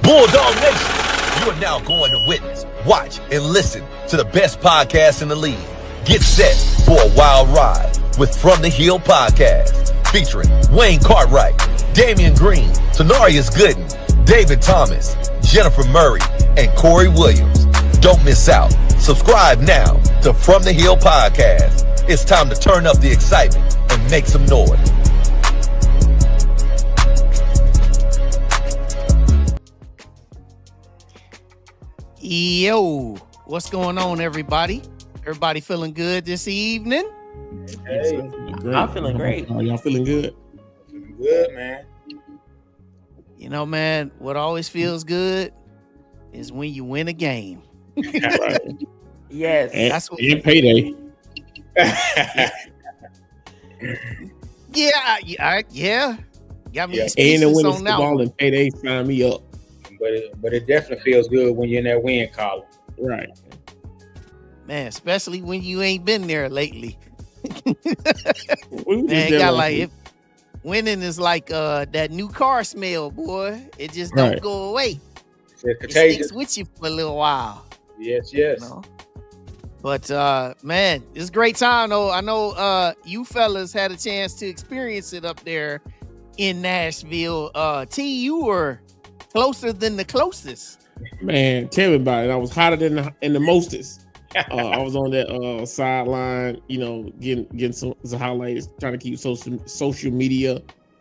Bulldog Nation, you are now going to witness, watch, and listen to the best podcast in the league. Get set for a wild ride with From the Hill Podcast, featuring Wayne Cartwright, Damian Green, Tenarius Gooden, David Thomas, Jennifer Murray, and Corey Williams. Don't miss out. Subscribe now to From the Hill Podcast. It's time to turn up the excitement and make some noise. Yo, what's going on, everybody? Everybody feeling good this evening? Hey, I'm feeling great. Y'all feeling good? Feeling good, man. You know, man, what always feels good is when you win a game. Right. Yes. That's what. And payday. Yeah. Got me And speechless the winning on that ball one. and payday sign me up. But it definitely feels good when you're in that win column. Right. Man, especially when you ain't been there lately. We was just Man, there got last like week. winning is like that new car smell, boy. It just don't Right. go away. It's It contagious. sticks with you for a little while. Yes. You know? But man, it's a great time though. I know you fellas had a chance to experience it up there in Nashville. T, you were closer than the closest. Man, tell me about it. I was hotter than the mostest. I was on that sideline, getting some highlights, trying to keep social media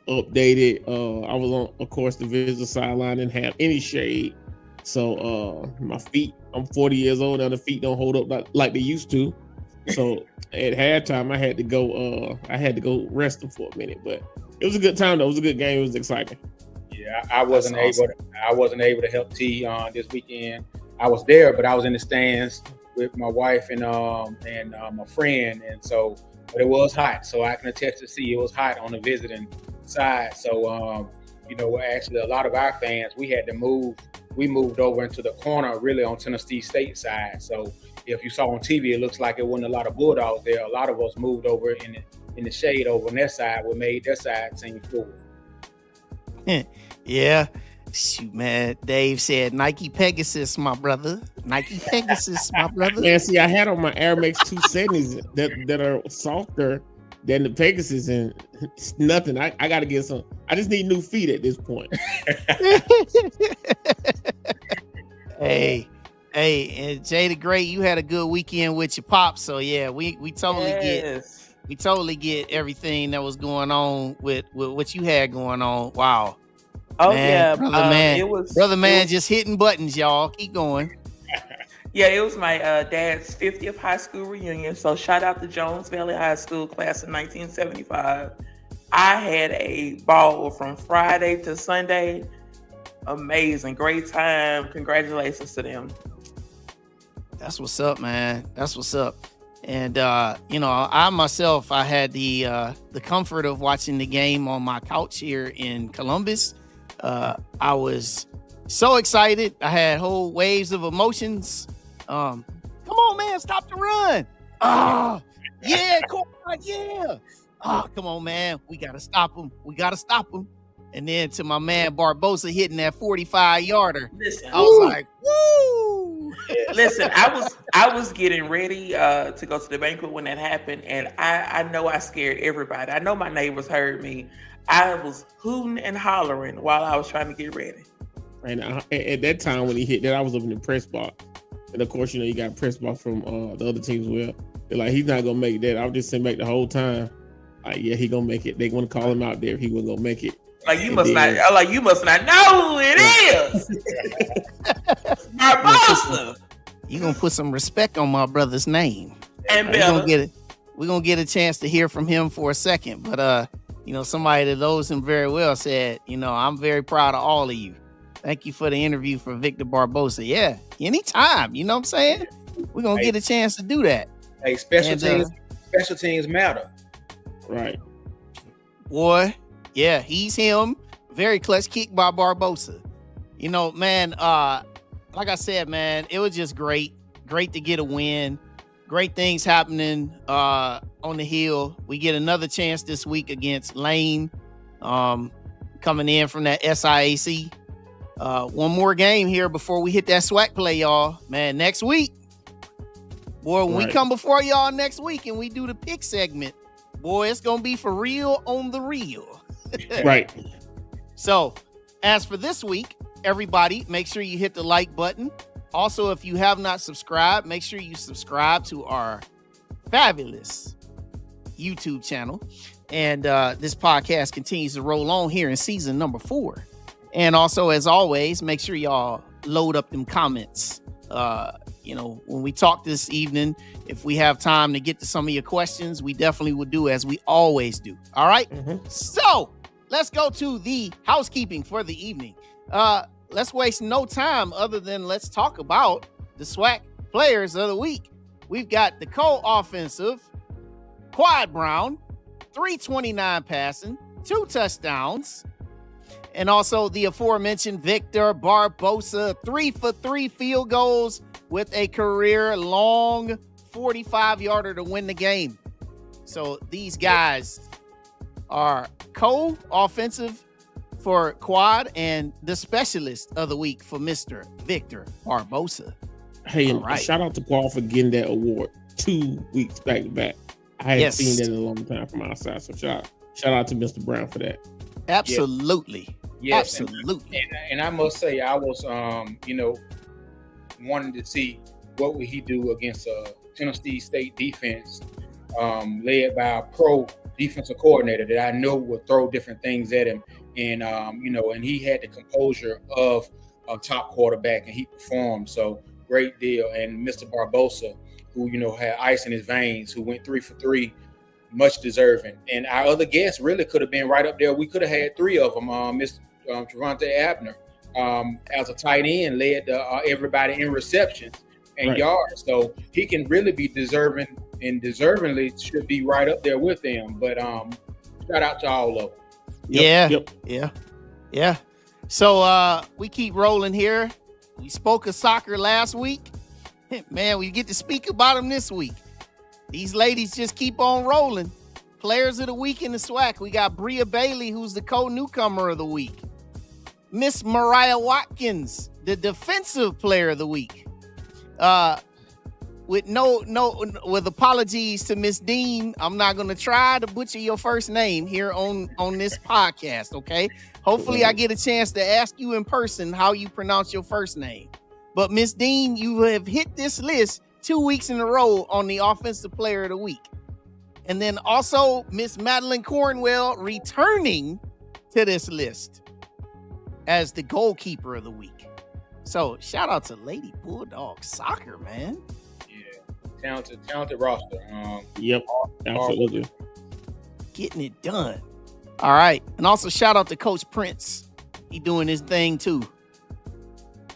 updated. I was on, of course, the visitor sideline, didn't have any shade. So my feet, I'm 40 years old, and the feet don't hold up like they used to. So at halftime, I had to go rest them for a minute. But it was a good time though. It was a good game. It was exciting. Yeah, I wasn't That's able to help T this weekend. I was there, but I was in the stands with my wife and my friend, and so but it was hot. So I can attest to see it was hot on the visiting side. So actually a lot of our fans, we had to move. We moved over into the corner, really on Tennessee State side. So if you saw on TV, it looks like it wasn't a lot of Bulldogs there. A lot of us moved over in the shade over on that side. We made that side seem full. Yeah. Shoot, man. Dave said Nike Pegasus, my brother. Nike Pegasus, my brother. Man, see, I had on my Air Max 270s that are softer than the Pegasus, and it's nothing. I got to get some. I just need new feet at this point. Hey, and Jay the Great, you had a good weekend with your pops. So yeah, we totally get everything that was going on with what you had going on. Wow. Oh man, yeah, brother man, just hitting buttons, y'all. Keep going. Yeah, it was my dad's 50th high school reunion. So shout out to Jones Valley High School class of 1975. I had a ball from Friday to Sunday. Amazing, great time. Congratulations to them. That's what's up, man. That's what's up. And I myself, I had the comfort of watching the game on my couch here in Columbus. I was so excited. I had whole waves of emotions. Come on, man, stop the run. Yeah, yeah. Come on, man. We gotta stop him. And then to my man Barbosa hitting that 45-yarder. Listen, I was like, woo! Listen, I was getting ready to go to the banquet when that happened, and I know I scared everybody. I know my neighbors heard me. I was hooting and hollering while I was trying to get ready. And at that time when he hit that, I was up in the press box, and of course, you got press box from the other teams. Well, they're like, he's not gonna make that. I was just sitting back the whole time. Yeah, he gonna make it. They want to call him out there. He wasn't gonna make it. You must not know who it is. Barbosa. You gonna put some respect on my brother's name. And We're gonna get a chance to hear from him for a second. But somebody that knows him very well said, I'm very proud of all of you. Thank you for the interview for Victor Barbosa. Yeah, anytime. You know what I'm saying? We're gonna get a chance to do that. Hey, special teams matter. Right. Boy, yeah, he's him. Very clutch kick by Barbosa. Man, like I said, man, it was just great. Great to get a win. Great things happening on the Hill. We get another chance this week against Lane, coming in from that SIAC. One more game here before we hit that SWAC play, y'all. Man, next week, boy, when we come before y'all next week and we do the pick segment, boy, it's gonna be for real on the real. Right. So, as for this week, everybody, make sure you hit the like button. Also, if you have not subscribed, make sure you subscribe to our fabulous YouTube channel. And this podcast continues to roll on here in season number 4. And also, as always, make sure y'all load up them comments. When we talk this evening, if we have time to get to some of your questions, we definitely will do as we always do. All right. So let's go to the housekeeping for the evening. Let's waste no time other than let's talk about the SWAC players of the week. We've got the co-offensive Quad Brown, 329 passing, 2 touchdowns. And also the aforementioned Victor Barbosa, 3 for 3 field goals with a career long 45-yarder to win the game. So these guys are co-offensive for Quad and the specialist of the week for Mr. Victor Barbosa. Hey, and shout out to Paul for getting that award 2 weeks back to back. I hadn't seen that in a long time from outside. So shout out to Mr. Brown for that. Absolutely. Yes, absolutely. And I must say, I was, wanting to see what would he do against a Tennessee State defense led by a pro defensive coordinator that I know would throw different things at him. And, and he had the composure of a top quarterback, and he performed. So great deal. And Mr. Barbosa, who, had ice in his veins, who went 3 for 3, much deserving. And our other guests really could have been right up there. We could have had 3 of them. Mr. Travaunta Abner, as a tight end, led everybody in receptions and yards. So he can really be deserving and deservingly should be right up there with them. But shout out to all of them. Yeah. So we keep rolling here. We spoke of soccer last week. Man, we get to speak about them this week. These ladies just keep on rolling. Players of the week in the SWAC. We got Bria Bailey, who's the co-newcomer of the week. Miss Mariah Watkins, the defensive player of the week. With apologies to Miss Dean, I'm not going to try to butcher your first name here on this podcast, okay? Hopefully I get a chance to ask you in person how you pronounce your first name. But Miss Dean, you have hit this list 2 weeks in a row on the offensive player of the week. And then also Miss Madeline Cornwell returning to this list as the goalkeeper of the week. So shout out to Lady Bulldog Soccer, man. Yeah, talented roster. Yep, absolutely. Getting it done. All right. And also shout out to Coach Prince. He doing his thing too.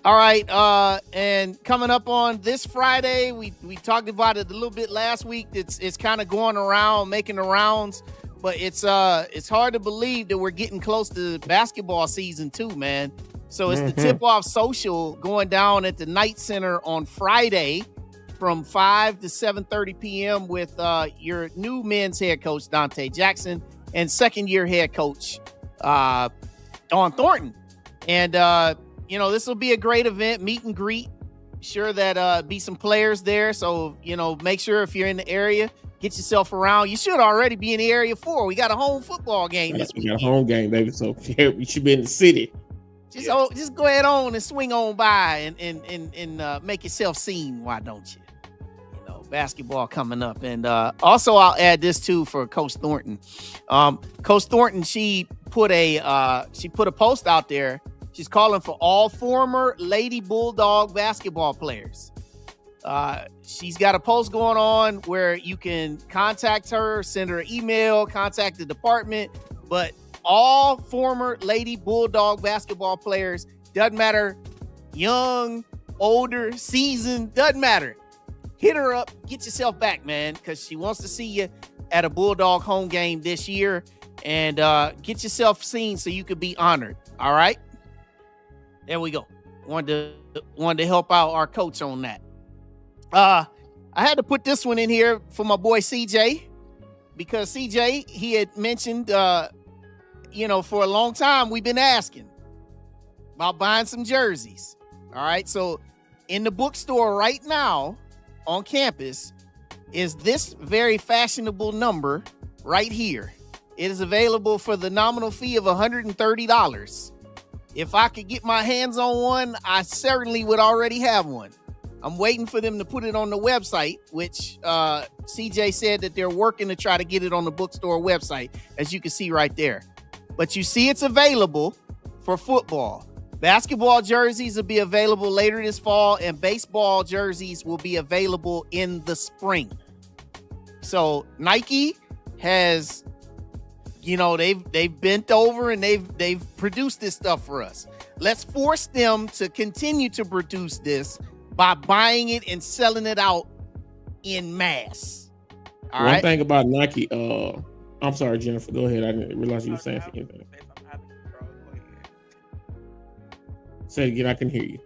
All right, and coming up on this Friday, we talked about it a little bit last week. It's kind of going around, making the rounds, but it's hard to believe that we're getting close to basketball season too, man. So it's the tip-off social going down at the Knight Center on Friday from 5 to 7:30 p.m. with your new men's head coach, Dante Jackson, and second-year head coach, Dawn Thornton. And, this will be a great event, meet and greet. Sure that be some players there. So, make sure if you're in the area, get yourself around. You should already be in the area for. We got a home football game this week. We got a home game, baby. So we should be in the city. Just go ahead on and swing on by and make yourself seen. Why don't you? Basketball coming up. And also I'll add this too for Coach Thornton. Coach Thornton, she put a post out there. She's calling for all former Lady Bulldog basketball players. She's got a post going on where you can contact her, send her an email, contact the department, but all former Lady Bulldog basketball players, doesn't matter, young, older, seasoned, doesn't matter. Hit her up, get yourself back, man, because she wants to see you at a Bulldog home game this year, and get yourself seen so you could be honored. All right? There we go. Wanted to help out our coach on that. I had to put this one in here for my boy CJ, because CJ, he had mentioned, for a long time we've been asking about buying some jerseys. All right. So in the bookstore right now on campus is this very fashionable number right here. It is available for the nominal fee of $130. If I could get my hands on one, I certainly would already have one. I'm waiting for them to put it on the website, which CJ said that they're working to try to get it on the bookstore website, as you can see right there. But you see it's available for football. Basketball jerseys will be available later this fall, and baseball jerseys will be available in the spring. So Nike has, they've bent over and they've produced this stuff for us. Let's force them to continue to produce this by buying it and selling it out in mass. One thing about Nike, I'm sorry, Jennifer, go ahead. I didn't realize you were saying anything. Say it again, I can hear you.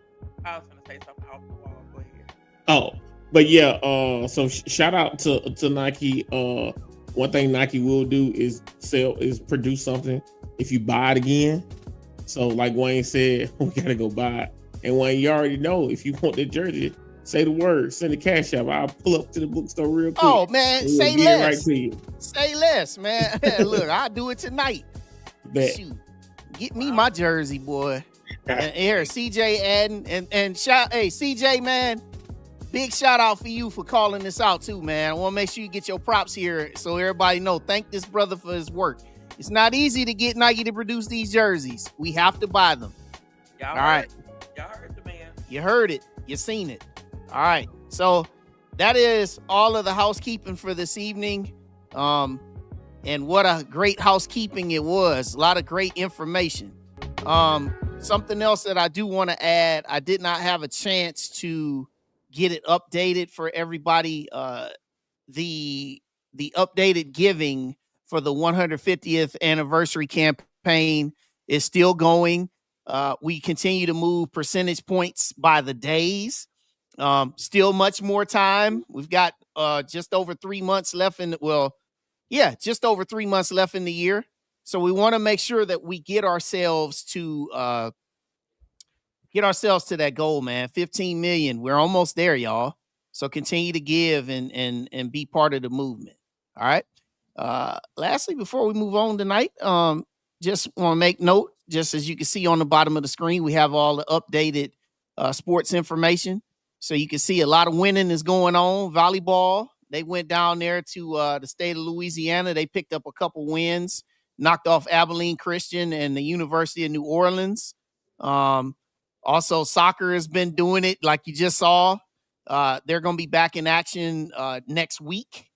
I was going to say something off the wall. Go ahead. Oh, but yeah, so shout out to Nike. One thing Nike will do is produce something if you buy it again. So like Wayne said, we got to go buy it. And Wayne, you already know, if you want the jersey, say the word, send the cash out. I'll pull up to the bookstore real quick. Oh, man, say less. Right to you. Say less, man. Look, I'll do it tonight. Shoot. Get me my jersey, boy. And here, CJ adding and shout, hey, CJ, man, big shout out for you for calling this out too, man. I want to make sure you get your props here so everybody know. Thank this brother for his work. It's not easy to get Nike to produce these jerseys. We have to buy them. Y'all All right. Y'all heard the man. You heard it. You seen it. All right. So that is all of the housekeeping for this evening. And what a great housekeeping it was. A lot of great information. Something else that I do want to add, I did not have a chance to get it updated for everybody. The updated giving for the 150th anniversary campaign is still going. We continue to move percentage points by the days. Still much more time. We've got just over 3 months left just over 3 months left in the year. So we want to make sure that we get ourselves to that goal, man. 15 million. We're almost there, y'all. So continue to give and be part of the movement. All right. Lastly, before we move on tonight, just want to make note, just as you can see on the bottom of the screen, we have all the updated sports information. So you can see a lot of winning is going on. Volleyball, they went down there to the state of Louisiana. They picked up a couple wins, knocked off Abilene Christian and the University of New Orleans. Also, soccer has been doing it like you just saw. They're going to be back in action next week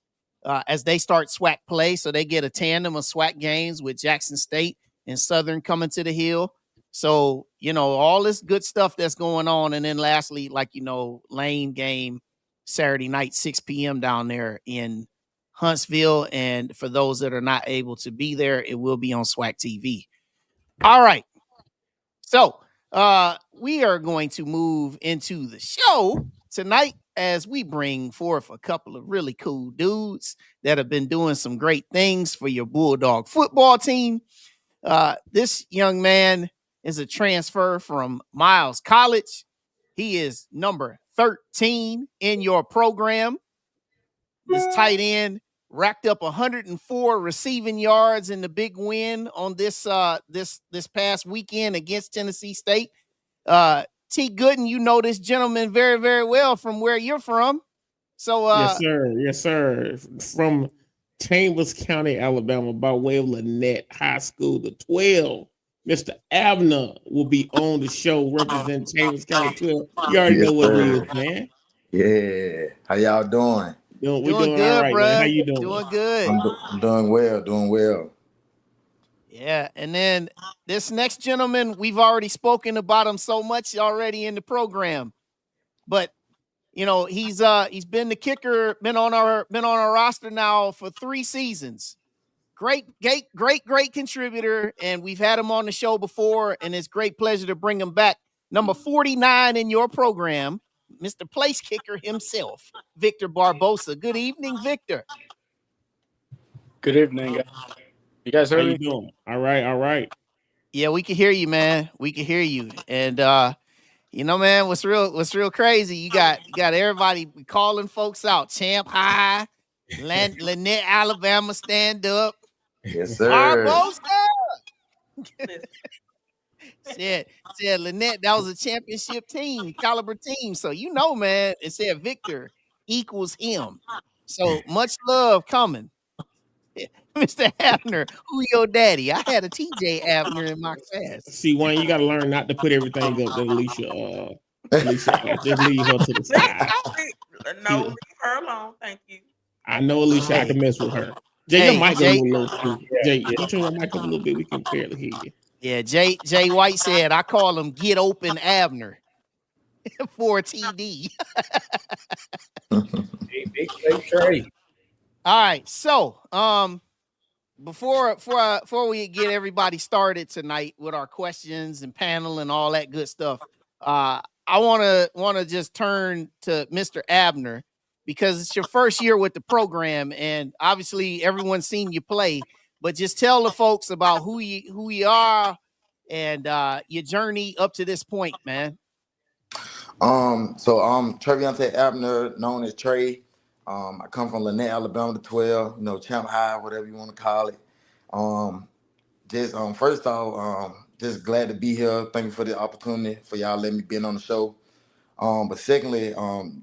as they start SWAC play. So they get a tandem of SWAC games with Jackson State and Southern coming to the Hill. So, all this good stuff that's going on. And then lastly, Lane game Saturday night, 6 p.m. down there in Huntsville. And for those that are not able to be there, it will be on SWAC TV. All right. So we are going to move into the show tonight as we bring forth a couple of really cool dudes that have been doing some great things for your Bulldog football team. This young man is a transfer from Miles College. He is number 13 in your program. This tight end racked up 104 receiving yards in the big win on this past weekend against Tennessee State. T. Gooden, you know this gentleman very, very well from where you're from. So yes, sir. From Chambers County, Alabama, by way of Lynette High School, the 12. Mr. Abner will be on the show representing Chambers County 12. You already know what it is, man. Yeah. How y'all doing? We're doing good, all right, bro. Man. How you doing? Doing good. I'm doing well. Yeah, and then this next gentleman, we've already spoken about him so much already in the program, but he's been the kicker, been on our roster now for 3 seasons. Great contributor, and we've had him on the show before, and it's great pleasure to bring him back. Number 49 in your program, Mr. Place Kicker himself, Victor Barbosa. Good evening, Victor. Good evening, guys. You guys heard me? How you doing? All right. Yeah, we can hear you, man. We can hear you. And you know, man, what's real crazy? You got everybody calling folks out. Champ High, Lynette, Alabama, stand up. Yes, sir. Barbosa said Lynette, that was a championship team, caliber team. So you know, man, it said Victor equals him. So much love coming. Mr. Abner, who your daddy? I had a TJ Abner in my class. See, Wayne, you got to learn not to put everything up that Alicia, just leave her to the side. No, leave her alone. Thank you. I know Alicia, I can mess with her. Jay, your mic a Jay, little low too. Jay, can you turn your mic up a little bit? We can barely hear you. yeah, Jay White said I call him Get Open Abner for TD. Big Trey. All right, so before we get everybody started tonight with our questions and panel and all that good stuff, I want to just turn to Mr. Abner because it's your first year with the program, and obviously everyone's seen you play. But just tell the folks about who you are and your journey up to this point, man. Travaunta Abner, known as Trey. I come from Lynette, Alabama, the 12, Champ High, whatever you want to call it. First off, just glad to be here. Thank you for the opportunity for y'all letting me be on the show. But secondly,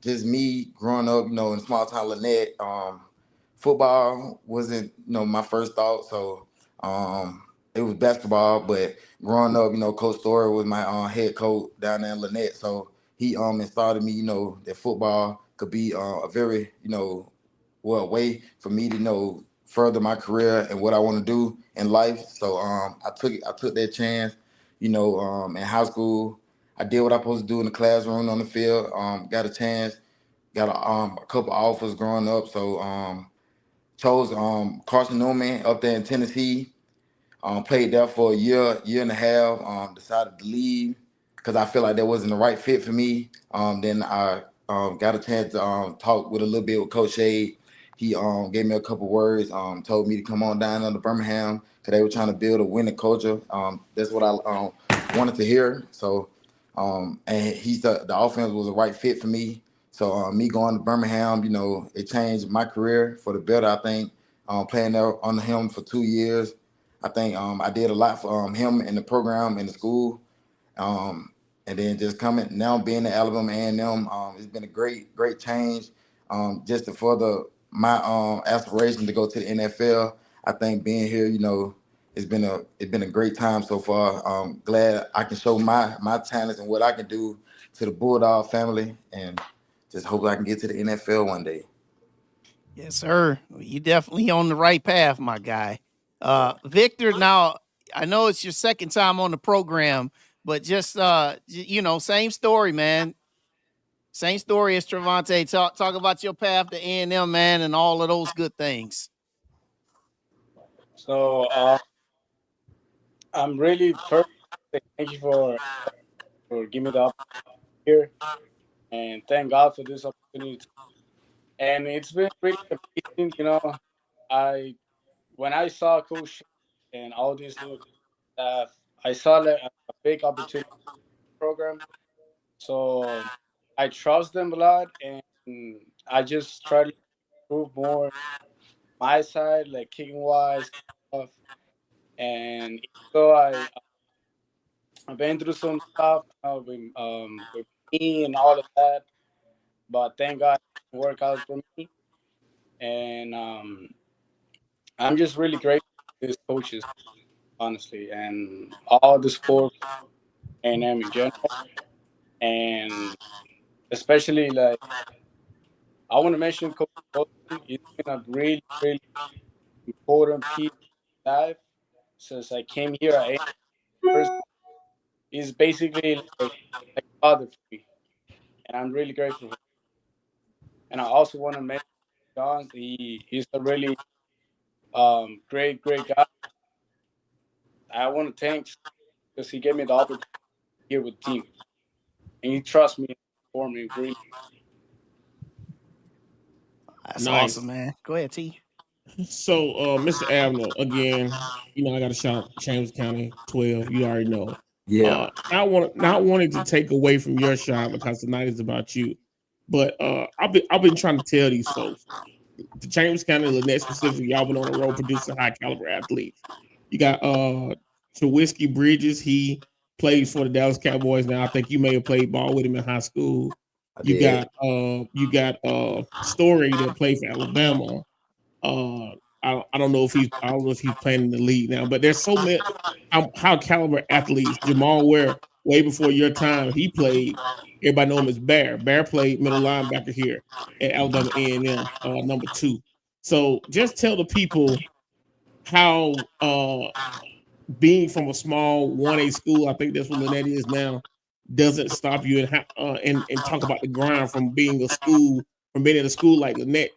just me growing up, in small town Lynette, football wasn't, my first thought. So it was basketball. But growing up, Coach Story was my head coach down there in Lynette. So he started me, that football could be a very, way for me to, further my career and what I want to do in life. So I took that chance, in high school. I did what I supposed to do in the classroom, on the field. Got a chance, got a couple offers growing up. So chose Carson Newman up there in Tennessee. Played there for a year and a half. Decided to leave because I feel like that wasn't the right fit for me. Then I got a chance to talk with a little bit with Coach Shade. He gave me a couple words. Told me to come on down to Birmingham because they were trying to build a winning culture. That's what I wanted to hear. So, and the offense was the right fit for me. So me going to Birmingham, it changed my career for the better. I think playing there under him for 2 years. I think I did a lot for him in the program in the school, and then just coming now being at Alabama A&M, it's been a great change. Just to further my aspiration to go to the NFL. I think being here, it's been a great time so far. Glad I can show my talents and what I can do to the Bulldog family, and just hope I can get to the NFL one day. Yes, sir. You definitely on the right path, my guy. Victor, now I know it's your second time on the program, but just same story, man. Same story as Travaunta. Talk about your path to A&M, man, and all of those good things. So I'm really first thank you for giving me the opportunity here, and thank God for this opportunity. And it's been really amazing, when I saw Coach and all these new staff, I saw like a big opportunity program. So I trust them a lot, and I just try to improve more my side, like kicking wise stuff. And so I've been through some stuff with me and all of that, but thank God it worked out for me. And I'm just really grateful to these coaches, honestly, and all the sport and them in general, and especially like I want to mention Coach Wilson. He's been a really, really important piece of life since I came here at A first. He's basically like a father for me, and I'm really grateful for him. And I also want to mention John. He's a really great guy. I want to thank because he gave me the opportunity here with the team, and he trusts me for me really. That's Nice. awesome, man. Go ahead, T. So, Mr. Abner, again, I got to shout James County 12. You already know. Yeah. Not wanting to take away from your shot because tonight is about you, but I've been trying to tell these folks, the James County, Lynette specifically, y'all been on the road producing high caliber athletes. You got Trubisky Bridges. He plays for the Dallas Cowboys now. I think you may have played ball with him in high school. I You did. got Story that played for Alabama. Uh, I don't know if he's playing in the league now, but there's so many how caliber athletes. Jamal Ware, way before your time, he played. Everybody know him as Bear. Bear played middle linebacker here at Alabama A&M, number 2. So just tell the people how being from a small 1A school, I think that's what Lynette is now, doesn't stop you, and talk about the grind from being in a school like Lynette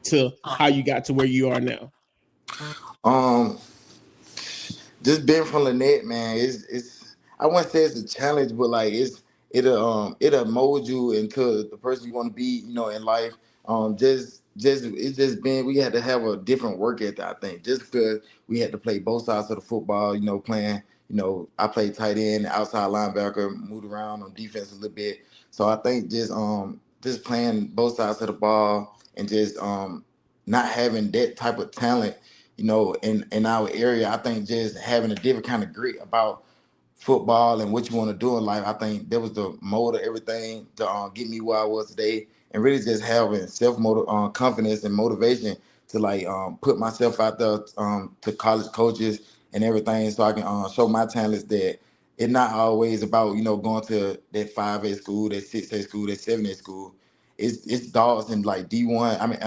to how you got to where you are now. Um, just being from Lynette, man, it's I wouldn't say it's a challenge, but like it'll mold you into the person you want to be, in life. Just it's just been we had to have a different work ethic, I think, just because we had to play both sides of the football, playing, I played tight end, outside linebacker, moved around on defense a little bit. So I think just playing both sides of the ball and just not having that type of talent, in our area, I think just having a different kind of grit about football and what you want to do in life, I think that was the mold of everything to get me where I was today, and really just having confidence and motivation to put myself out there to college coaches and everything, so I can show my talents that it's not always about going to that 5A school, that 6A school, that 7A school. It's dogs in like D1. I mean,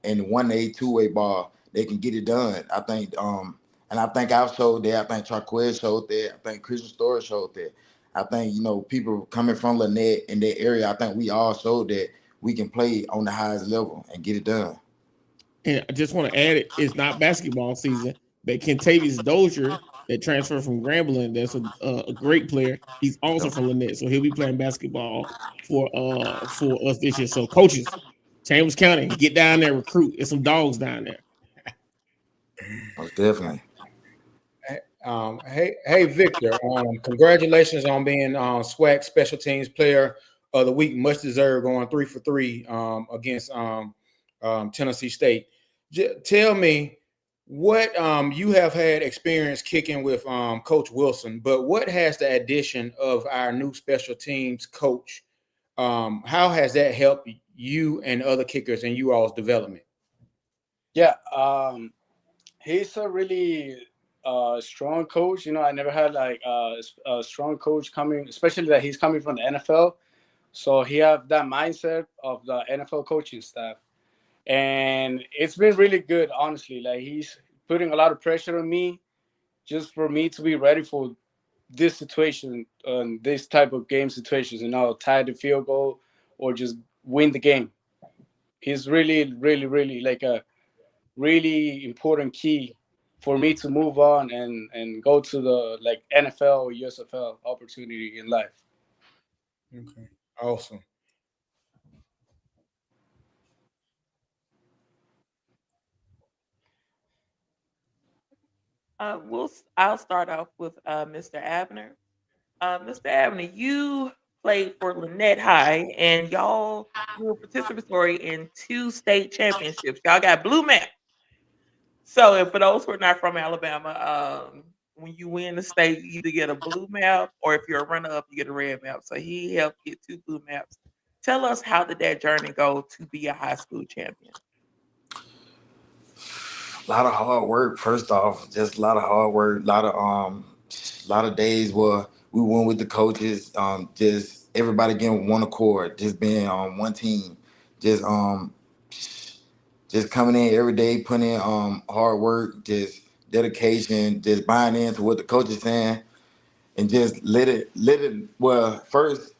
in 1A, 2A ball, they can get it done. I think, and I think I've showed that. I think Charquez showed that. I think Christian Story showed that. I think people coming from Lynette in that area. I think we all showed that we can play on the highest level and get it done. And I just want to add it's not basketball season, but Kentavious Dozier that transferred from Grambling, that's a great player. He's also from Lynette, so he'll be playing basketball for us this year. So coaches, Chambers County, get down there, recruit. There's some dogs down there. Most definitely. Hey, Victor, congratulations on being SWAC Special Teams Player of the Week. Much deserved, going 3 for 3 against Tennessee State. Tell me what you have had experience kicking with Coach Wilson, but what has the addition of our new special teams coach, how has that helped you and other kickers in you all's development? Yeah, he's a really strong coach. I never had like a strong coach coming, especially that he's coming from the NFL. So he have that mindset of the NFL coaching staff. And it's been really good, honestly. Like, he's putting a lot of pressure on me just for me to be ready for this situation, this type of game situations, tie the field goal or just win the game. He's really, really, really like a really important key for me to move on and go to the like NFL or USFL opportunity in life. Okay, awesome. I'll start off with Mr. Abner. Mr. Abner, you played for Lynette High, and you were participatory in 2 state championships. Y'all got blue map. So, and for those who are not from Alabama, when you win the state, you either get a blue map, or if you're a runner up, you get a red map. So he helped get 2 blue maps. Tell us, how did that journey go to be a high school champion? A lot of hard work. First off, just a lot of hard work. A lot of days where we went with the coaches. Just everybody getting one accord. Just being on one team. Just just coming in every day, putting in hard work, just dedication, just buying into what the coach is saying, and just let it. Well, first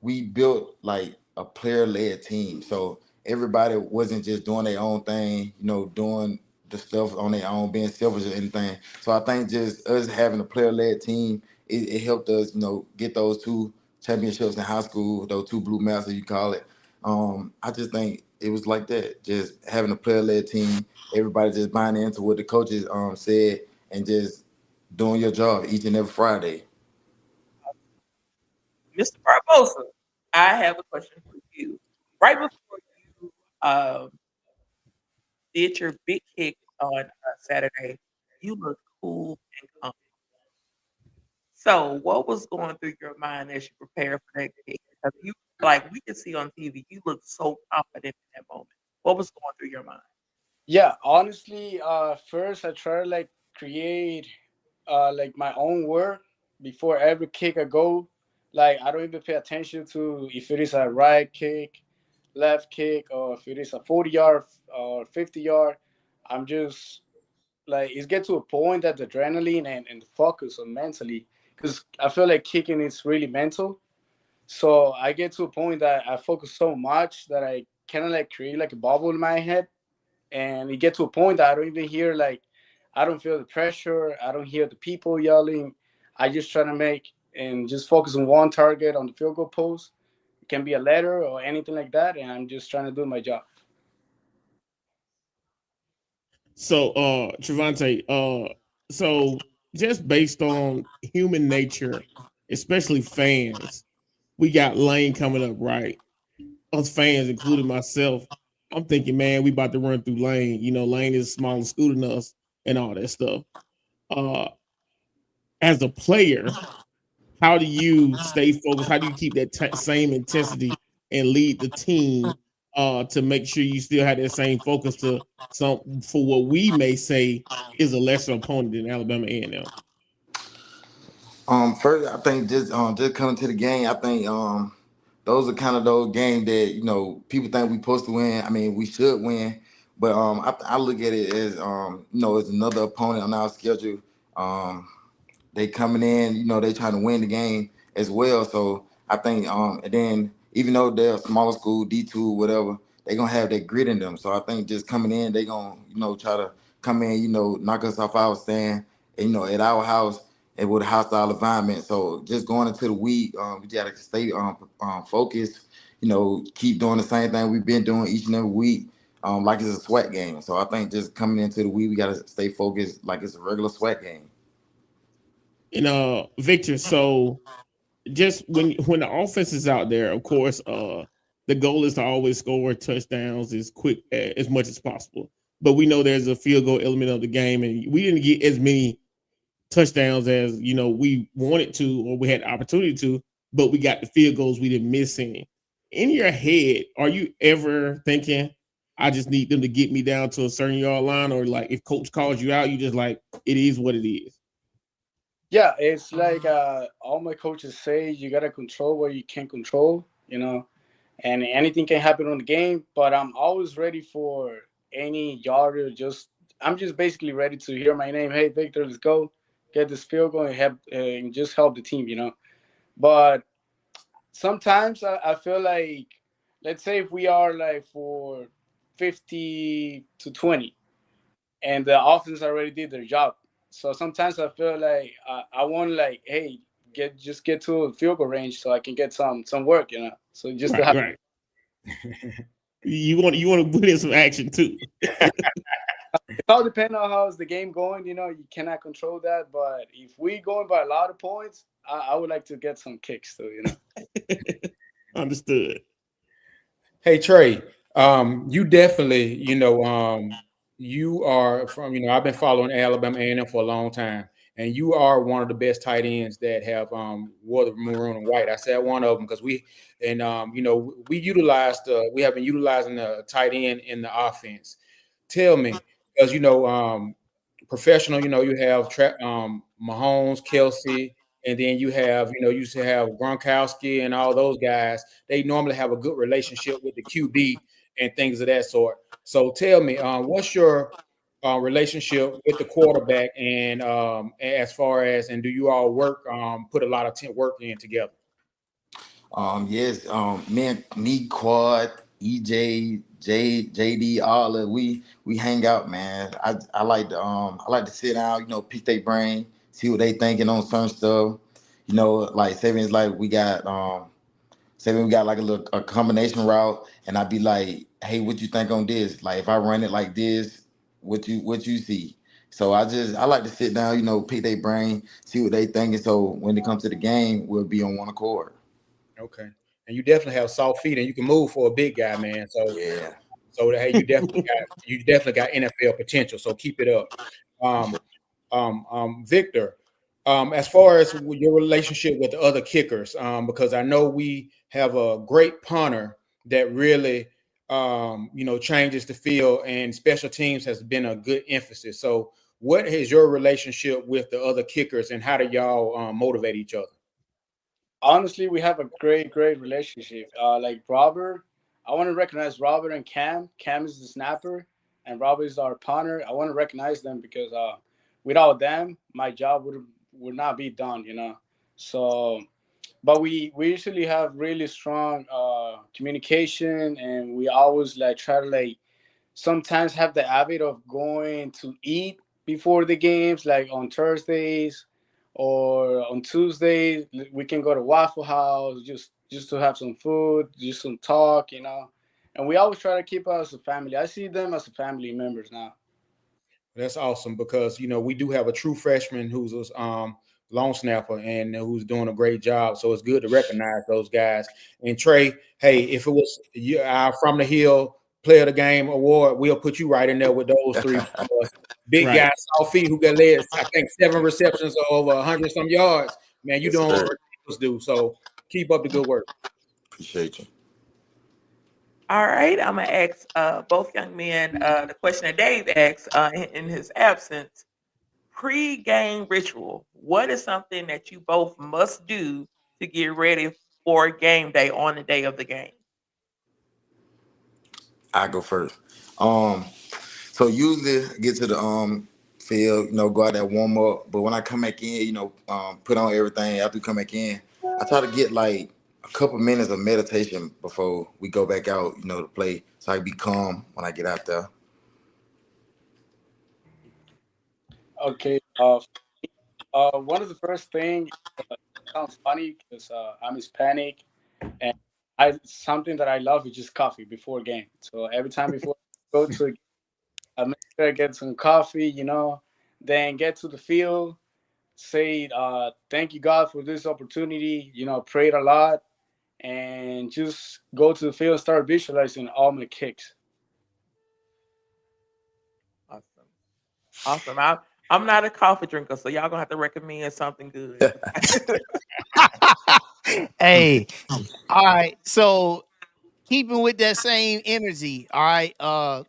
we built like a player-led team, so everybody wasn't just doing their own thing, doing the stuff on their own, being selfish or anything. So I think just us having a player-led team, it helped us, get those 2 championships in high school, those 2 blue maps, as you call it. I just think it was like that. Just having a player-led team, everybody just buying into what the coaches said, and just doing your job each and every Friday. Mr. Barbosa, I have a question for you. Right before you um, did your big kick on Saturday, you looked cool and calm. So, what was going through your mind as you prepared for that kick? Because you, like we could see on TV, you look so confident in that moment. What was going through your mind? Yeah, honestly, first I try to like create like my own word before every kick I go. Like I don't even pay attention to if it is a right kick, left kick, or if it is a 40 yard or 50 yard. I'm just like it's get to a point that the adrenaline and the focus on mentally, because I feel like kicking is really mental. So I get to a point that I focus so much that I kind of like create like a bubble in my head, and it get to a point that I don't even hear like I don't feel the pressure. I don't hear the people yelling. I just try to make and just focus on one target on the field goal post. It can be a letter or anything like that, and I'm just trying to do my job. So, Travaunta, so just based on human nature, especially fans, we got Lane coming up, right? Us fans, including myself, I'm thinking, man, we about to run through Lane. You know, Lane is a smaller school than us and all that stuff. Uh, as a player, how do you stay focused? How do you keep that same intensity and lead the team to make sure you still have that same focus to some for what we may say is a lesser opponent than Alabama A&M? First, I think just coming to the game, I think those are kind of those games that people think we supposed to win. I mean, we should win, but I look at it as as another opponent on our schedule. Um, they coming in, they trying to win the game as well. So I think, and then even though they're a smaller school, D2, whatever, they gonna have that grit in them. So I think just coming in, they gonna, try to come in, knock us off our stand, and, at our house and with a hostile environment. So just going into the week, we gotta stay focused, keep doing the same thing we've been doing each and every week. Like it's a SWAC game. So I think just coming into the week, we gotta stay focused like it's a regular SWAC game. And Victor, so just when the offense is out there, of course, the goal is to always score touchdowns as quick as much as possible. But we know there's a field goal element of the game, and we didn't get as many touchdowns as we wanted to or we had the opportunity to, but we got the field goals. We didn't miss any. In your head, are you ever thinking, I just need them to get me down to a certain yard line, or like if coach calls you out, you just like it is what it is? Yeah, it's like all my coaches say, you gotta control what you can control, and anything can happen on the game. But I'm always ready for any yard. Or I'm just basically ready to hear my name. Hey, Victor, let's go get this field goal and just help the team. But sometimes I feel like, let's say if we are like for 50-20, and the offense already did their job. So sometimes I feel like I want like, hey, get to a field goal range so I can get some work. So just to Right, have. right. You want to put in some action too. It all depends on how's the game going. You cannot control that. But if we going by a lot of points, I would like to get some kicks too. Understood. Hey Trey, you definitely, you are from, I've been following Alabama A&M for a long time, and you are one of the best tight ends that have wore the maroon and white. I said one of them because we have been utilizing the tight end in the offense. Tell me, because professional, you have Mahomes, Kelsey, and then you used to have Gronkowski and all those guys. They normally have a good relationship with the QB and things of that sort. So tell me, what's your relationship with the quarterback, and as far as, and do you all put a lot of work in together? Yes, me, Quad, EJ, JD, all of we hang out, man. I like to sit down, pick their brain, see what they thinking on certain stuff. Like savings, like we got say when we got like a combination route, and I'd be like, hey, what you think on this? Like if I run it like this, what you see? So I like to sit down, pick their brain, see what they thinking. So when it comes to the game, we'll be on one accord. Okay. And you definitely have soft feet, and you can move for a big guy, man. So Yeah. hey, you definitely got NFL potential. So keep it up. Victor, as far as your relationship with the other kickers, because I know we have a great punter that really, changes the field, and special teams has been a good emphasis. So, what is your relationship with the other kickers, and how do y'all motivate each other? Honestly, we have a great relationship. Like Robert, I want to recognize Robert and Cam. Cam is the snapper, and Robert is our punter. I want to recognize them because without them, my job would not be done. So, but we usually have really strong communication, and we always like try to like sometimes have the habit of going to eat before the games, like on Thursdays or on Tuesdays. We can go to Waffle House just to have some food, just some talk, And we always try to keep us a family. I see them as a family members now. That's awesome because we do have a true freshman who's a long snapper and who's doing a great job. So it's good to recognize those guys. And Trey, hey, if it was our From the Hill Player of the Game award, we'll put you right in there with those three. Big guys, soft feet, who got led, I think 7 receptions or over 100 some yards. Man, you doing what ridiculous do. So keep up the good work. Appreciate you. All right, I'm gonna ask both young men the question that Dave asked in his absence. Pre-game ritual. What is something that you both must do to get ready for game day on the day of the game? I go first. So usually I get to the field, go out there, warm up. But when I come back in, put on everything after we come back in, I try to get like a couple minutes of meditation before we go back out, to play, so I can be calm when I get out there. Okay. One of the first things sounds funny because I'm Hispanic, and something that I love is just coffee before game. So every time before I go to a game, I make sure I get some coffee, then get to the field, say thank you God for this opportunity, prayed a lot, and just go to the field, start visualizing all my kicks. Awesome. I'm not a coffee drinker, so y'all gonna have to recommend something good. Hey, all right. So keeping with that same energy, all right.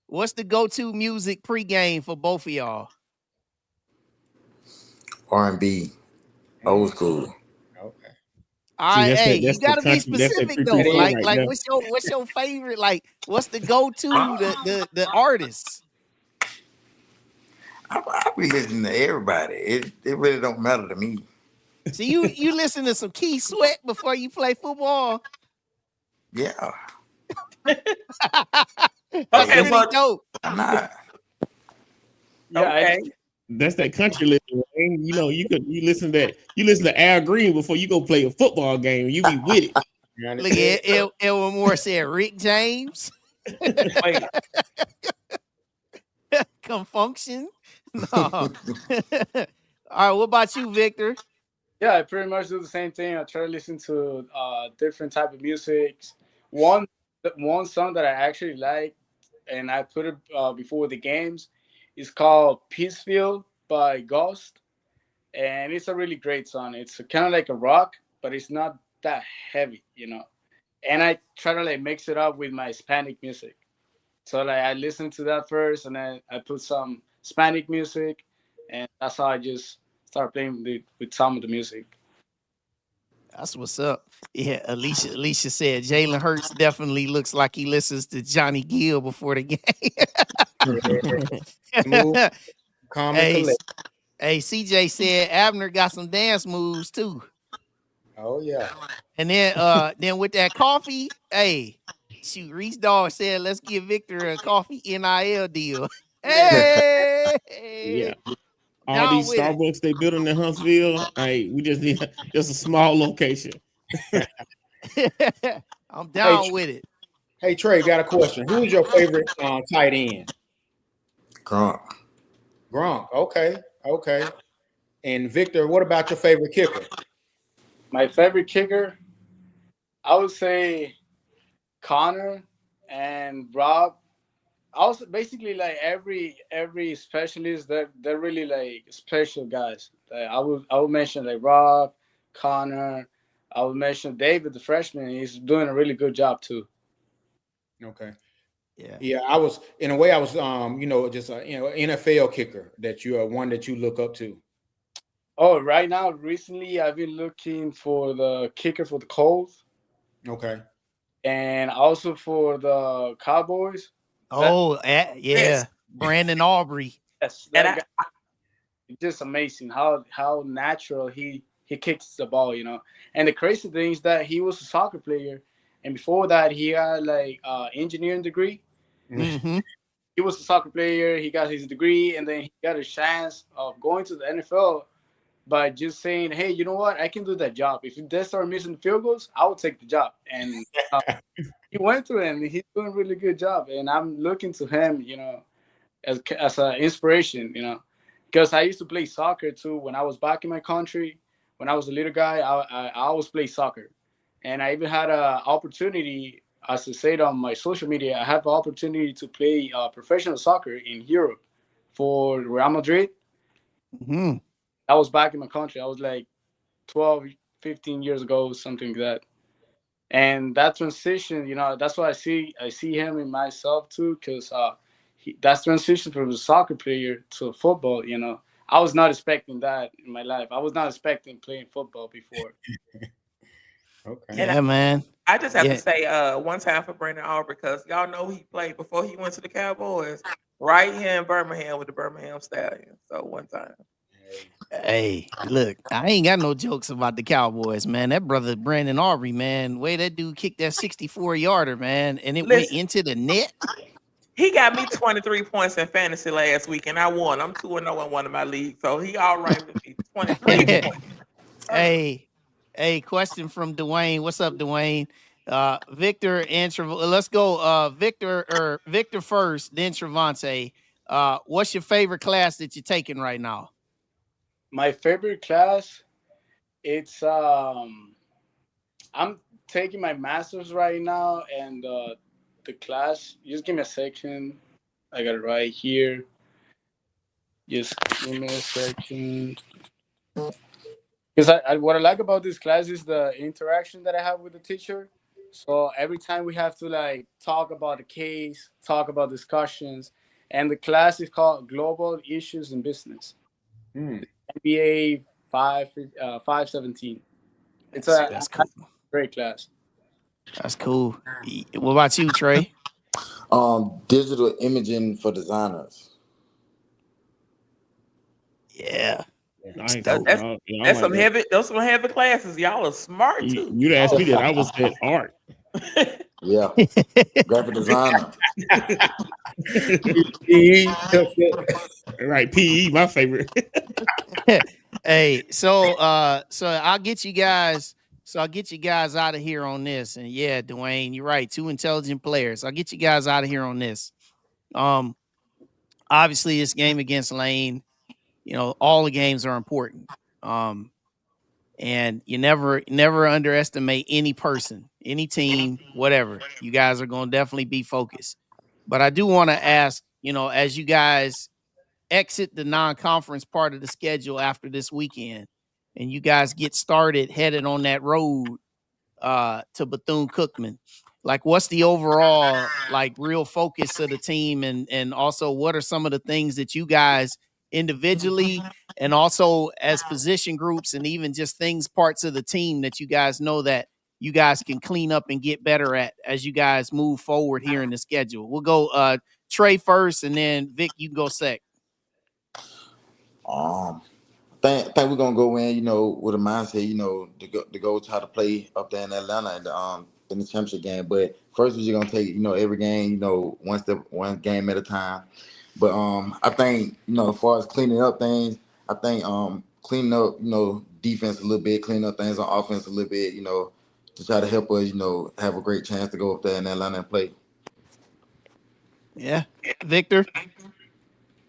What's the go-to music pregame for both of y'all? R&B, old school. Okay. All right, hey, you gotta be country, that's that specific though. 3-4 Like, right like there. what's your favorite? Like, what's the go-to the artists? I be listening to everybody. It really don't matter to me. So you listen to some Key Sweat before you play football? Yeah. That's Okay, pretty dope. I'm not. Yeah, okay. That's that country living, man. You listen to Al Green before you go play a football game. You be with it. Look at Elwin Moore said Rick James. Wait. Confunction. No. All right, what about you, Victor? Yeah, I pretty much do the same thing. I try to listen to different type of music. One song that I actually like, and I put it before the games, is called "Peacefield" by Ghost, and it's a really great song. It's kind of like a rock, but it's not that heavy, And I try to like mix it up with my Hispanic music. So like I listen to that first, and then I put some Hispanic music, and that's how I just start playing with some of the music. That's what's up. Yeah, Alicia said Jalen Hurts definitely looks like he listens to Johnny Gill before the game. Calm and collect. Hey, CJ said Abner got some dance moves too. Oh yeah. And then with that coffee, hey, shoot, Reese Dawg said let's give Victor a coffee NIL deal. Hey, Yeah. All down these with Starbucks they building in Huntsville, hey, we just need just a small location. I'm down with it. Hey Trey, got a question. Who's your favorite tight end? Gronk. Gronk. Okay. And Victor, what about your favorite kicker? My favorite kicker, I would say Connor and Rob. Also, basically, like every specialist, they're really like special guys. I would mention like Rob, Connor. I would mention David, the freshman. He's doing a really good job too. Okay. Yeah. Yeah, I was in a way. I was, just a NFL kicker that you are one that you look up to. Oh, right now, recently, I've been looking for the kicker for the Colts Okay. and also for the Cowboys. Oh, yeah. Yes. Brandon Aubrey. Yes, And that guy is just amazing how natural he kicks the ball, And the crazy thing is that he was a soccer player, and before that, he had like engineering degree. Mm-hmm. He was a soccer player. He got his degree, and then he got a chance of going to the NFL by just saying, "Hey, you know what? I can do that job. If they start missing field goals, I will take the job." And he went to it, and he's doing a really good job. And I'm looking to him, as an inspiration, because I used to play soccer too when I was back in my country. When I was a little guy, I always played soccer, and I even had an opportunity, as I said on my social media, I have an opportunity to play professional soccer in Europe for Real Madrid. Mm-hmm. I was back in my country. I was like 12, 15 years ago, something like that. And that transition, that's why I see him in myself too, because that's transition from a soccer player to football. I was not expecting that in my life. I was not expecting playing football before. Okay. And Yeah, man. I just have to Yeah. say, one time for Brandon Aubrey, because y'all know he played before he went to the Cowboys, right here in Birmingham with the Birmingham Stallions. So one time. Hey, look, I ain't got no jokes about the Cowboys, man. That brother Brandon Aubrey, man, way that dude kicked that 64-yarder, man, and it went Listen, into the net. he got me 23 points in fantasy last week, and I won. I'm 2-0 in one of my leagues, so he all right with me. 23 points. Hey, question from Dwayne. What's up, Dwayne? Victor and let's go. Victor first, then Travaunta. What's your favorite class that you're taking right now? My favorite class, it's I'm taking my master's right now, and the class. Just give me a second. I got it right here. Just give me a second. Because what I like about this class is the interaction that I have with the teacher. So every time we have to like talk about the case, talk about discussions, and the class is called Global Issues in Business. Hmm. MBA 517. It's That's cool. great class. That's cool. What about you, Trey? Digital imaging for designers. Yeah, Nice. dope. That's I that's like some that. heavy. Those some heavy classes. Y'all are smart too. You'd ask me that. I was at art. Yeah, graphic designer. Right. PE, my favorite. Hey, so I'll get you guys. So I'll get you guys out of here on this. And yeah, Dwayne, you're right. Two intelligent players. I'll get you guys out of here on this. Obviously, this game against Lane, all the games are important. And you never underestimate any person, any team, whatever. You guys are going to definitely be focused. But I do want to ask, as you guys exit the non-conference part of the schedule after this weekend and you guys get started headed on that road to Bethune-Cookman, like what's the overall like real focus of the team, and also what are some of the things that you guys individually and also as position groups and even just parts of the team that you guys know that you guys can clean up and get better at as you guys move forward here in the schedule? We'll go Trey first, and then Vic, you can go second. Think we're gonna go in, with a mindset, to go try to play up there in Atlanta in the championship game. But first, we're just gonna take, every game, one game at a time. But I think, as far as cleaning up things, I think cleaning up, defense a little bit, cleaning up things on offense a little bit, to try to help us, have a great chance to go up there in Atlanta and play. Yeah. Victor?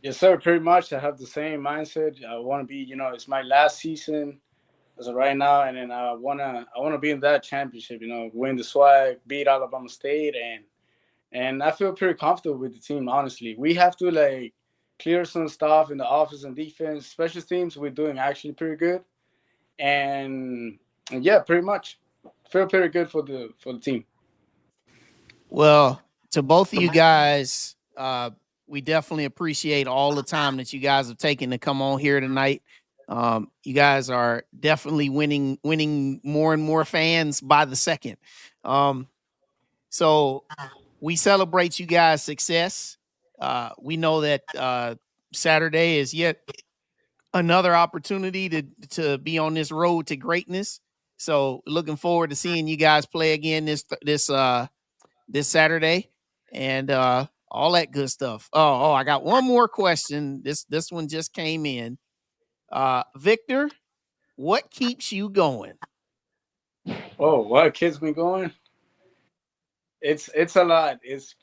Yes, sir. Pretty much. I have the same mindset. I want to be, it's my last season as of right now, and then I wanna be in that championship. Win the SWAC, beat Alabama State, and I feel pretty comfortable with the team. Honestly, we have to clear some stuff in the offense and defense. Special teams, we're doing actually pretty good, and yeah, pretty much feel pretty good for the team. Well, to both of you guys, we definitely appreciate all the time that you guys have taken to come on here tonight. You guys are definitely winning more and more fans by the second. So we celebrate you guys' success. We know that Saturday is yet another opportunity to be on this road to greatness. So looking forward to seeing you guys play again this Saturday and all that good stuff. Oh, I got one more question. This one just came in. Victor, what keeps you going? Oh, what keeps me going? It's a lot. It's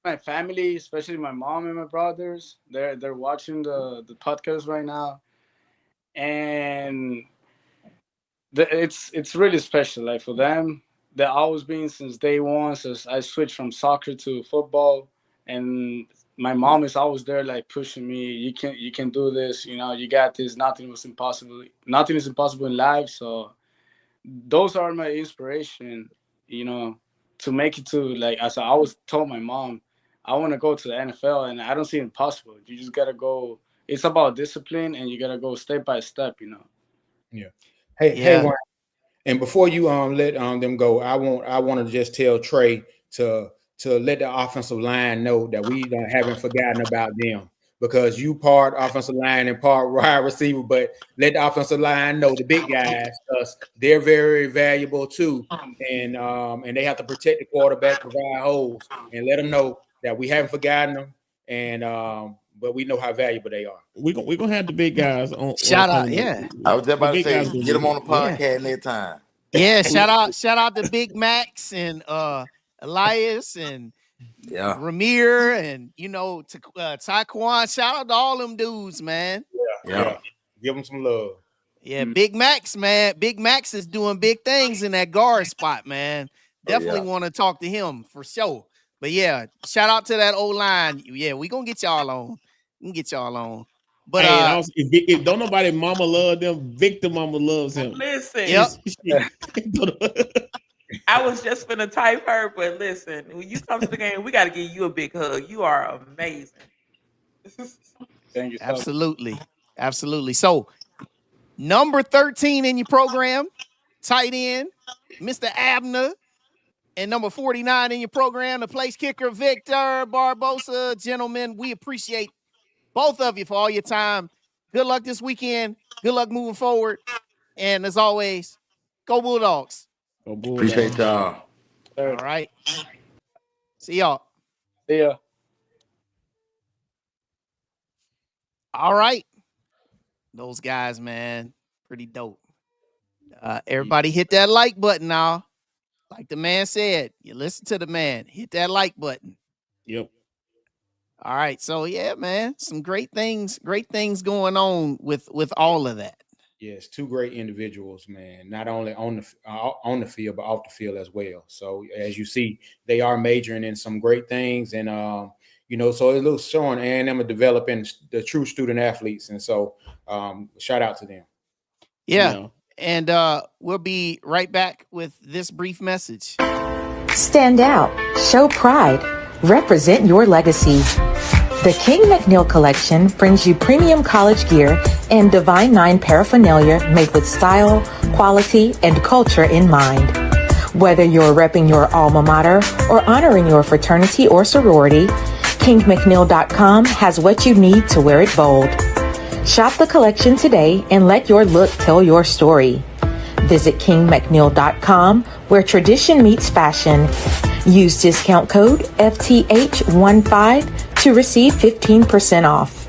my family, especially my mom and my brothers. They're watching the podcast right now, and it's really special. Like for them, they've always been since day one. Since I switched from soccer to football, and my mom is always there, like pushing me. You can do this. You got this. Nothing was impossible. Nothing is impossible in life. So those are my inspiration. To make it to as I always told my mom, I want to go to the NFL, and I don't see it impossible. You just gotta go. It's about discipline, and you gotta go step by step. Yeah. Hey, Wayne. And before you let them go, I want to just tell Trey to let the offensive line know that we haven't forgotten about them, because you part offensive line and part wide receiver, but let the offensive line know, the big guys, because they're very valuable too, and they have to protect the quarterback, provide holes, and let them know that we haven't forgotten them, and but we know how valuable they are. We're gonna have the big guys on. Shout out, yeah. I was just about to say, get get them on the podcast next time. Yeah, shout out to Big Max and Elias and Ramir and to Taekwon. Shout out to all them dudes, man. Yeah. Give them some love. Yeah, Big Max, man. Big Max is doing big things in that guard spot, man. Definitely want to talk to him for sure. But yeah, shout out to that old line. Yeah, we gonna get y'all on. We can get y'all on. But if don't nobody mama love them, Victor mama loves him. Listen. Yep. I was just finna type her, but listen, when you come to the game, we got to give you a big hug. You are amazing. Thank you. Absolutely. So, number 13 in your program, tight end, Mr. Abner, and number 49 in your program, the place kicker, Victor Barbosa. Gentlemen, we appreciate both of you for all your time. Good luck this weekend. Good luck moving forward. And as always, go Bulldogs. Go Bulldogs. Appreciate y'all. All right. See y'all. See ya. All right. Those guys, man, pretty dope. Everybody hit that like button now. Like the man said, you listen to the man. Hit that like button. Yep. All right. So yeah, man, some great things going on with all of that. Yes, two great individuals, man. Not only on the field, but off the field as well. So as you see, they are majoring in some great things, and so it looks showing A&M are developing the true student athletes, and so shout out to them. Yeah. And we'll be right back with this brief message. Stand out, show pride, represent your legacy. The King McNeil Collection brings you premium college gear and Divine Nine paraphernalia made with style, quality, and culture in mind. Whether you're repping your alma mater or honoring your fraternity or sorority, KingMcNeil.com has what you need to wear it bold. Shop the collection today and let your look tell your story. Visit KingMcNeil.com, where tradition meets fashion. Use discount code FTH15 to receive 15% off.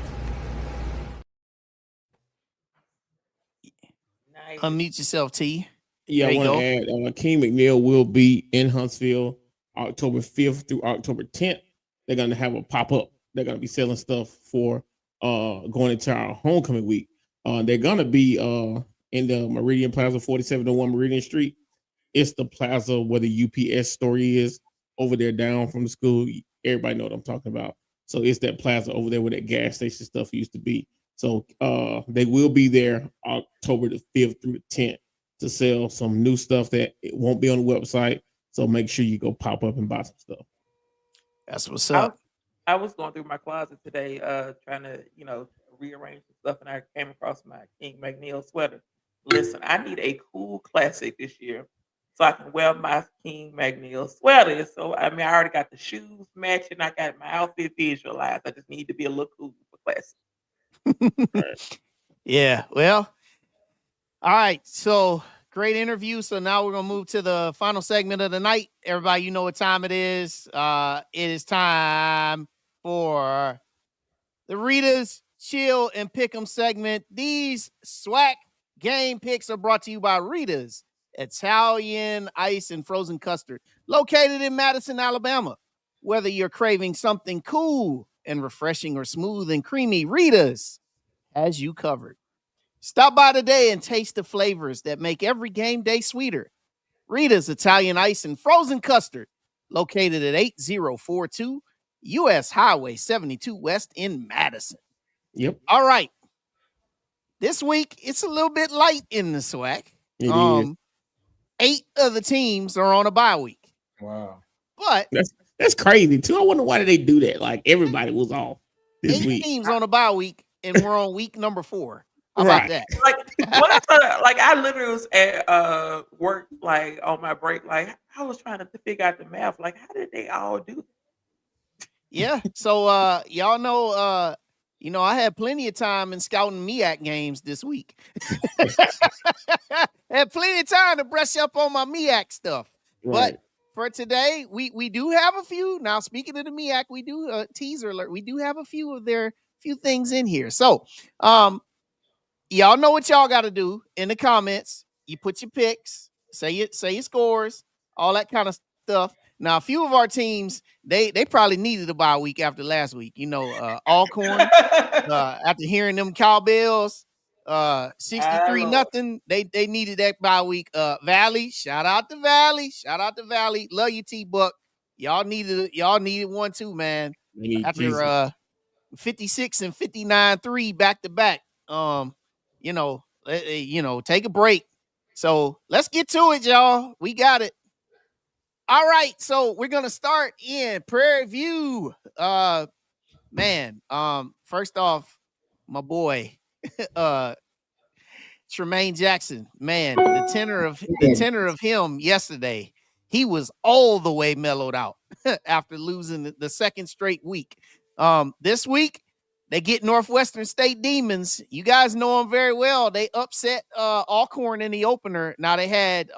Unmute yourself, T. Yeah, I want to add King McNeil will be in Huntsville October 5th through October 10th. They're going to have a pop-up. They're going to be selling stuff for going into our homecoming week. They're going to be in the Meridian Plaza, 4701 Meridian Street. It's the plaza where the UPS store is over there down from the school. Everybody know what I'm talking about. So it's that plaza over there where that gas station stuff used to be. So they will be there October the 5th through the 10th to sell some new stuff that it won't be on the website. So make sure you go pop up and buy some stuff. That's what's up. I was going through my closet today, trying to, rearrange some stuff, and I came across my King McNeil sweater. Listen, I need a cool classic this year, so I can wear my King McNeil sweater. So I already got the shoes matching. I got my outfit visualized. I just need to be a little cool for classic. Yeah. Well. All right. So great interview. So now we're gonna move to the final segment of the night. Everybody, you know what time it is. It is time for the Rita's Chill and Pick'em segment. These SWAC game picks are brought to you by Rita's Italian Ice and Frozen Custard, located in Madison, Alabama. Whether you're craving something cool and refreshing or smooth and creamy, Rita's has you covered. Stop by today and taste the flavors that make every game day sweeter. Rita's Italian Ice and Frozen Custard, located at 8042 U.S. Highway 72 West in Madison. Yep. All right. This week, it's a little bit light in the SWAC. It is. 8 of the teams are on a bye week. Wow. But that's crazy, too. I wonder why did they do that? Like, everybody was off this 8 week. teams on a bye week, and we're on week number 4. How about that? I literally was at work, like on my break, like I was trying to figure out the math, like how did they all do that? Yeah. So y'all know, I had plenty of time in scouting MEAC games this week. Had plenty of time to brush up on my MEAC stuff. Right. But for today, we do have a few. Now, speaking of the MEAC, we do teaser alert. We do have a few of their few things in here. So y'all know what y'all got to do in the comments. You put your picks, say your scores, all that kind of stuff. Now, a few of our teams, they probably needed a bye week after last week. Alcorn, after hearing them cowbells, 63-0, they needed that bye week. Valley, shout out to Valley. Love you, T-Buck. Y'all needed one too, man. After 56 and 59-3 back to back. Take a break. So let's get to it, y'all. We got it. All right. So we're going to start in Prairie View. First off, my boy, Tremaine Jackson, man, the tenor of him yesterday, he was all the way mellowed out after losing the second straight week. This week, they get Northwestern State Demons. You guys know them very well. They upset Alcorn in the opener. Now they had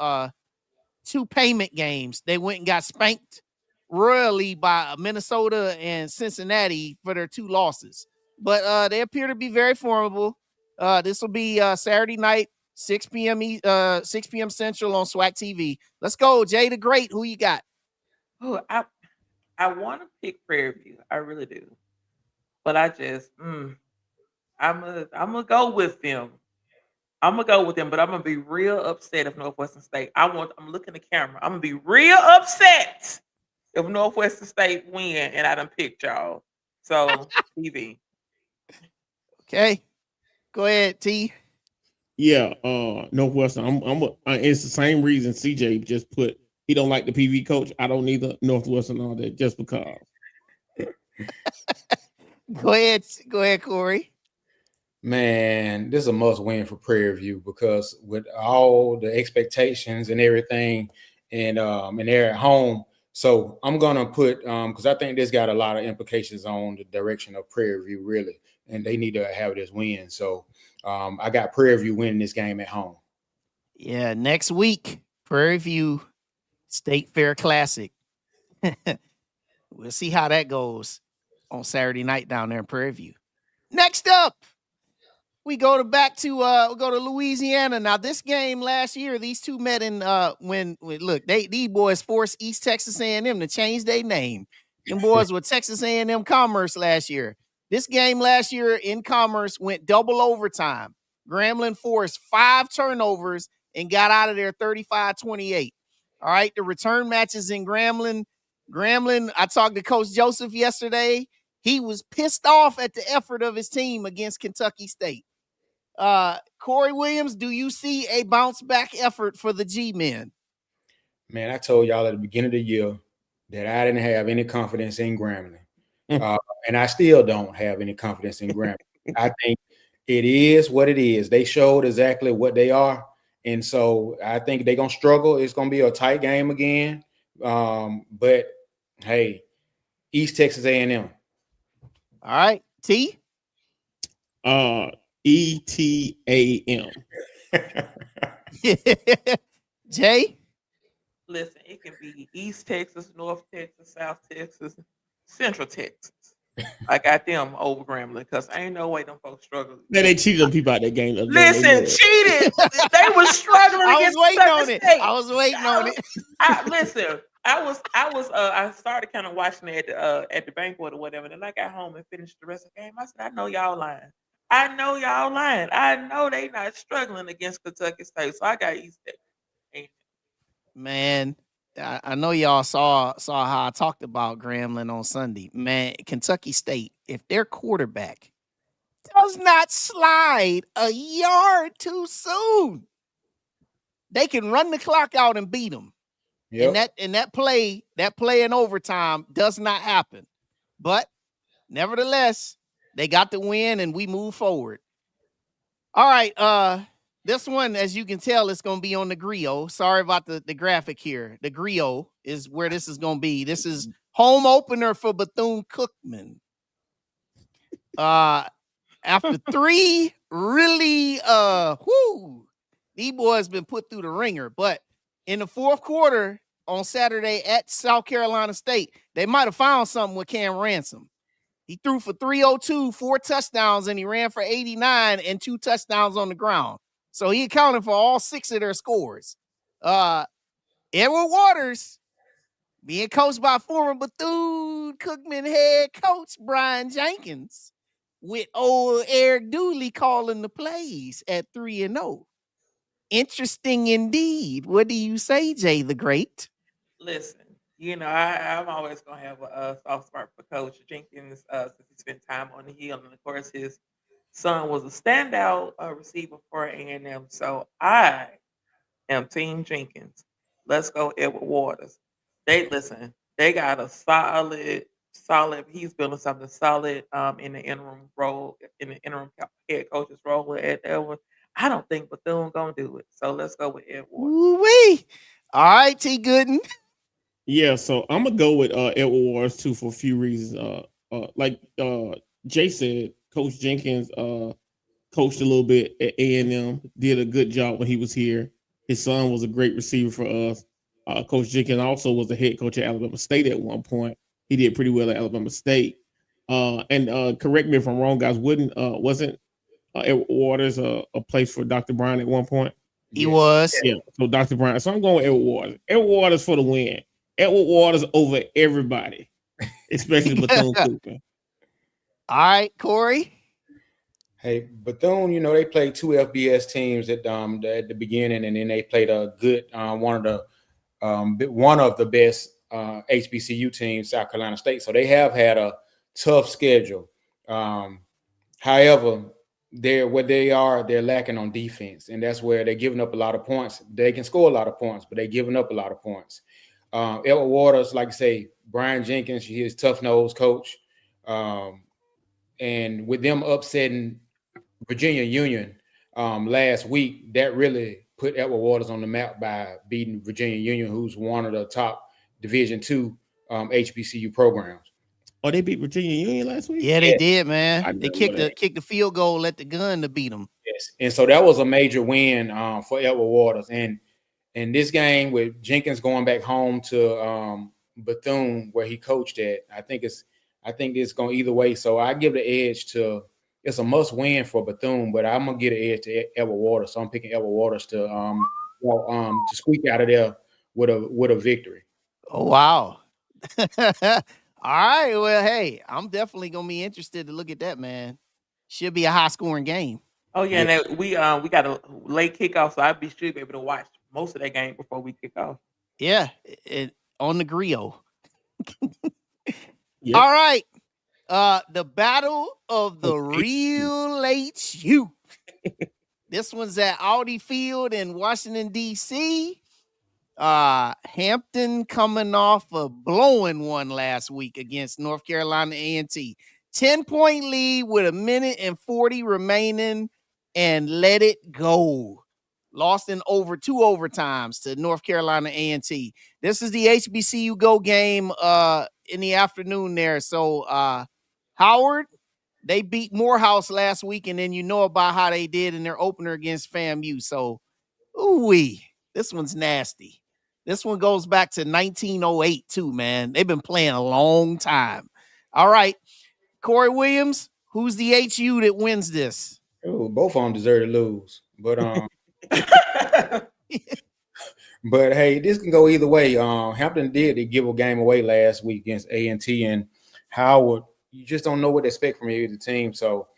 2 payment games. They went and got spanked royally by Minnesota and Cincinnati for their 2 losses. But they appear to be very formidable. This will be Saturday night, 6 p.m. Central on SWAC TV. Let's go, Jay the Great. Who you got? Oh, I want to pick Prairie View. I really do. But I just, I'm gonna go with them. But I'm gonna be real upset if Northwestern State. I'm looking at the camera. I'm gonna be real upset if Northwestern State win and I done picked y'all. So TV. Okay, go ahead, T. Yeah, Northwestern. It's the same reason CJ just put. He don't like the PV coach. I don't either. Northwestern all that just because. Go ahead, Corey. Man, this is a must win for Prairie View because with all the expectations and everything, and they're at home. So I'm gonna put because I think this got a lot of implications on the direction of Prairie View, really, and they need to have this win. So I got Prairie View winning this game at home. Yeah, next week, Prairie View State Fair Classic. We'll see how that goes on Saturday night down there in Prairie View. Next up, we go to Louisiana. Now, this game last year, these two met in when look, these boys forced East Texas A&M to change their name. Them boys were Texas A&M Commerce last year. This game last year in Commerce went double overtime. Grambling forced 5 turnovers and got out of there 35-28. All right, the return matches in Grambling. I talked to Coach Joseph yesterday. He was pissed off at the effort of his team against Kentucky State. Corey Williams, do you see a bounce back effort for the G-men? Man, I told y'all at the beginning of the year that I didn't have any confidence in Grambling. And I still don't have any confidence in Grambling. I think it is what it is. They showed exactly what they are. And so I think they're going to struggle. It's going to be a tight game again. But, hey, East Texas A&M. All right. T? ETAM. Jay? Listen, it can be East Texas, North Texas, South Texas, Central Texas. I got them over Grambling because ain't no way them folks struggling. Man, they cheated on people out that game. Listen, cheated. They were struggling. I was waiting on it. I started kind of watching it at the banquet or whatever. And then I got home and finished the rest of the game. I said, I know y'all lying. I know they not struggling against Kentucky State. So I got East Texas. Man, I know y'all saw how I talked about Grambling on Sunday. Man, Kentucky State, if their quarterback does not slide a yard too soon, they can run the clock out and beat them. Yep. And that play in overtime does not happen. But nevertheless, they got the win and we move forward. All right, this one, as you can tell, it's going to be on the griot. Sorry about the graphic here. The griot is where this is going to be. This is home opener for Bethune-Cookman. After 3 really, these boys been put through the ringer. But in the fourth quarter on Saturday at South Carolina State, they might have found something with Cam Ransom. He threw for 302, 4 touchdowns, and he ran for 89 and 2 touchdowns on the ground. So he accounted for all 6 of their scores. Edward Waters, being coached by former Bethune-Cookman head coach Brian Jenkins, with old Eric Dooley calling the plays at 3-0. Interesting indeed. What do you say, Jay the Great? Listen, I'm always going to have a soft spot for Coach Jenkins since he spent time on the Hill. And, of course, his son was a standout receiver for A&M. So I am Team Jenkins. Let's go Edward Waters. They got a solid, he's building something solid in the interim role, in the interim head coach's role at Edward. I don't think Bethune going to do it. So let's go with Edward. Woo-wee. All right, T. Gooden. Yeah, so I'm going to go with Edward Waters, too, for a few reasons. Like Jay said, Coach Jenkins coached a little bit at A&M, did a good job when he was here. His son was a great receiver for us. Coach Jenkins also was the head coach at Alabama State at one point. He did pretty well at Alabama State. And correct me if I'm wrong, guys, wasn't Edward Waters a place for Dr. Brown at one point? He was. Yeah, so Dr. Brown. So I'm going with Edward Waters. Edward Waters for the win. Edward Waters over everybody, especially Bethune-Cookman. All right, Corey. Hey, Bethune, they played 2 FBS teams at the beginning, and then they played a good one of the best HBCU teams, South Carolina State. So they have had a tough schedule. However, they're lacking on defense, and that's where they're giving up a lot of points. They can score a lot of points, but they're giving up a lot of points. Edward Waters, like I say, Brian Jenkins, he's tough-nosed coach. And with them upsetting Virginia Union last week, that really put Edward Waters on the map by beating Virginia Union, who's one of the top Division II HBCU programs. Oh, they beat Virginia Union last week? Yeah, they did, man. They kicked the field goal at the gun to beat them. Yes, and so that was a major win for Edward Waters. And this game with Jenkins going back home to Bethune, where he coached at, I think it's going either way. So I give the edge to it's a must win for Bethune, but I'm gonna get an edge to Edward Waters, so I'm picking Edward Waters to squeak out of there with a victory. Oh wow. All right. Well, hey, I'm definitely gonna be interested to look at that, man. Should be a high scoring game. Oh yeah, and we got a late kickoff, so should be able to watch most of that game before we kick off. Yeah, on the griot. Yep. All right. The battle of the real HU. This one's at Audi Field in Washington, D.C. Hampton coming off a blowing one last week against North Carolina A&T. 10-point lead with 1:40 remaining and let it go. Lost in over 2 overtimes to North Carolina A&T. This is the HBCU Go game in the afternoon there. So Howard, they beat Morehouse last week, and then you know about how they did in their opener against FAMU. So, ooh-wee, this one's nasty. This one goes back to 1908 too, man. They've been playing a long time. All right, Corey Williams, who's the HU that wins this? Oh, both of them deserve to lose, but but hey, this can go either way. Hampton did give a game away last week against A&T, and Howard, you just don't know what to expect from either team. So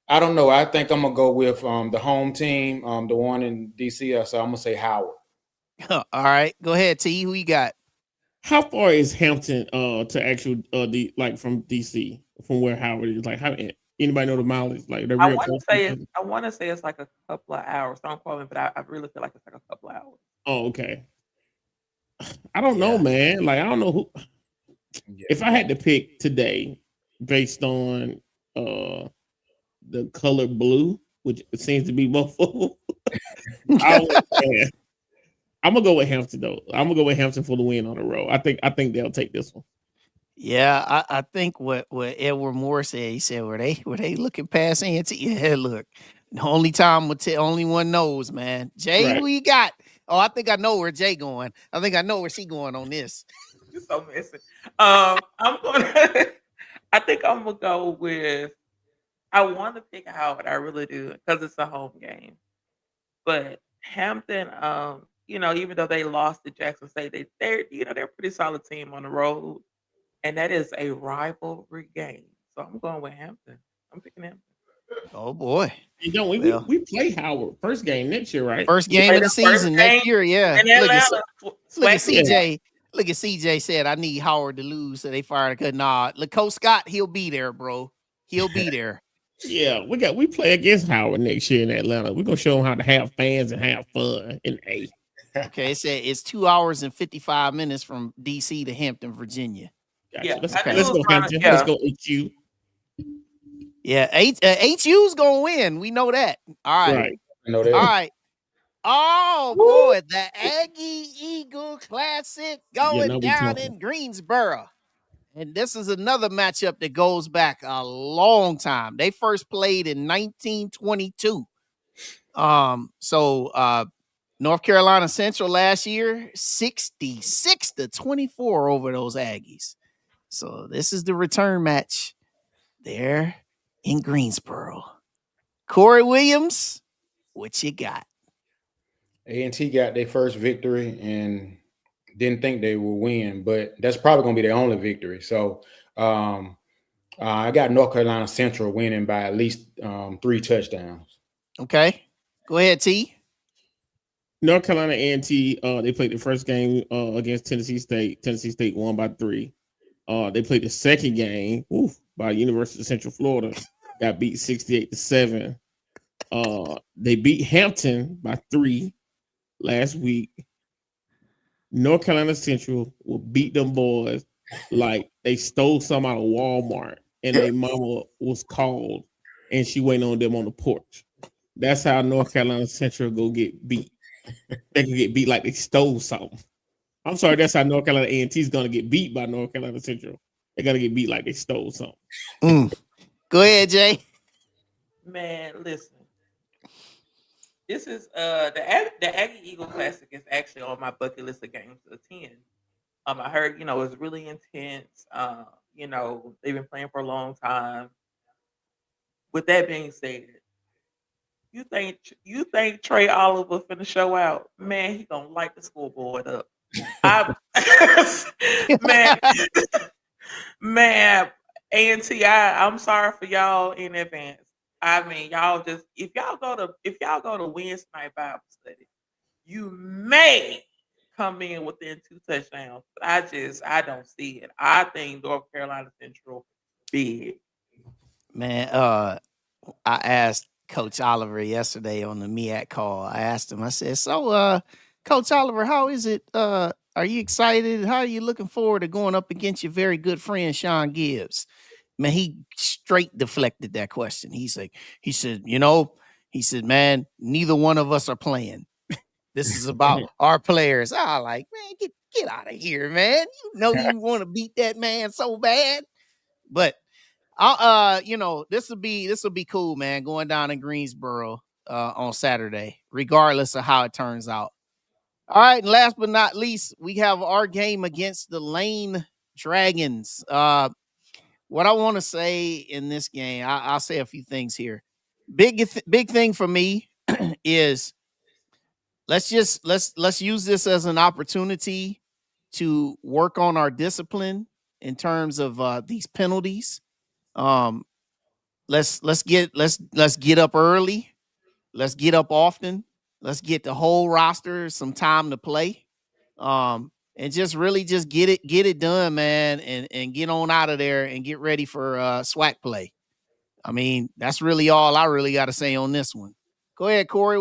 I don't know. I think I'm gonna go with the home team, the one in DC. So I'm gonna say Howard. All right, go ahead, T. Who you got? How far is Hampton to actual from DC, from where Howard is? Like, how anybody know the mileage? Like, the real I want to say it's like a couple of hours. Don't quote me, but I really feel like it's like a couple of hours. Oh, okay. I don't know, man. Like, I don't know who. Yeah. If I had to pick today, based on the color blue, which seems to be both of them, I'm gonna go with Hampton though. I'm gonna go with Hampton for the win on the road. I think they'll take this one. Yeah, I think what Edward Moore said. He said, were they looking past A&T? Yeah, look, the only time will tell. Only one knows, man. Jay, right. Who you got? Oh, I think I know where Jay going. I think I know where she going on this. You're so messy. I think I'm gonna go with. I want to pick Howard. I really do because it's a home game. But Hampton, even though they lost to Jackson State, they're a pretty solid team on the road, and that is a rivalry game. So I'm going with Hampton. I'm picking Hampton. Oh boy! We play Howard first game next year, right? First game of the season next year, yeah. Look at CJ. Look at CJ said, "I need Howard to lose," so they fired a Nah, Coach Scott, he'll be there, bro. He'll be there. Yeah, we play against Howard next year in Atlanta. We're gonna show them how to have fans and have fun in A. Okay, it said it's 2 hours and 55 minutes from DC to Hampton, Virginia. Gotcha. Yeah, let's go Hampton. Let's go HU. Yeah, HU's gonna win. We know that. All right. I know that. All right. Oh boy, the Aggie Eagle Classic going down in Greensboro. And this is another matchup that goes back a long time. They first played in 1922. North Carolina Central last year, 66-24 over those Aggies. So this is the return match there in Greensboro. Corey Williams, what you got? A&T got their first victory and didn't think they would win, but that's probably going to be their only victory. So I got North Carolina Central winning by at least 3 touchdowns. Okay. Go ahead, T. North Carolina A&T, they played the first game against Tennessee State. Tennessee State won by 3. They played the second game by University of Central Florida. Got beat 68-7. They beat Hampton by 3 last week. North Carolina Central will beat them boys like they stole some out of Walmart and their mama was called and she waiting on them on the porch. That's how North Carolina Central go get beat. They can get beat like they stole something. I'm sorry, that's how North Carolina A&T is going to get beat by North Carolina Central. They're going to get beat like they stole something. Go ahead, Jay. Man, listen. This is the Aggie Eagle Classic is actually on my bucket list of games to attend. I heard, it's really intense. They've been playing for a long time. with that being said, you think Trey Oliver finna show out? Man, he gonna light the scoreboard up. I man, man, I'm sorry for y'all in advance. I mean, y'all just if y'all go to Wednesday night Bible study, you may come in within 2 touchdowns. But I don't see it. I think North Carolina Central big. Man, I asked Coach Oliver yesterday on the MEAC call. I asked him, I said, so Coach Oliver, how is it? Are you excited? How are you looking forward to going up against your very good friend Sean Gibbs? Man, he straight deflected that question. He said, man, neither one of us are playing. This is about our players. I like, man, get out of here, man. You know you want to beat that man so bad. But this will be cool, man, going down in Greensboro on Saturday, regardless of how it turns out. All right, and last but not least, we have our game against the Lane Dragons. What I want to say in this game, I'll say a few things here. Big thing for me is let's use this as an opportunity to work on our discipline in terms of these penalties. Let's get up early. Let's get up often. Let's get the whole roster some time to play. And just really just get it done, man, and get on out of there and get ready for SWAC play. I mean, that's really all I really got to say on this one. Go ahead, Corey,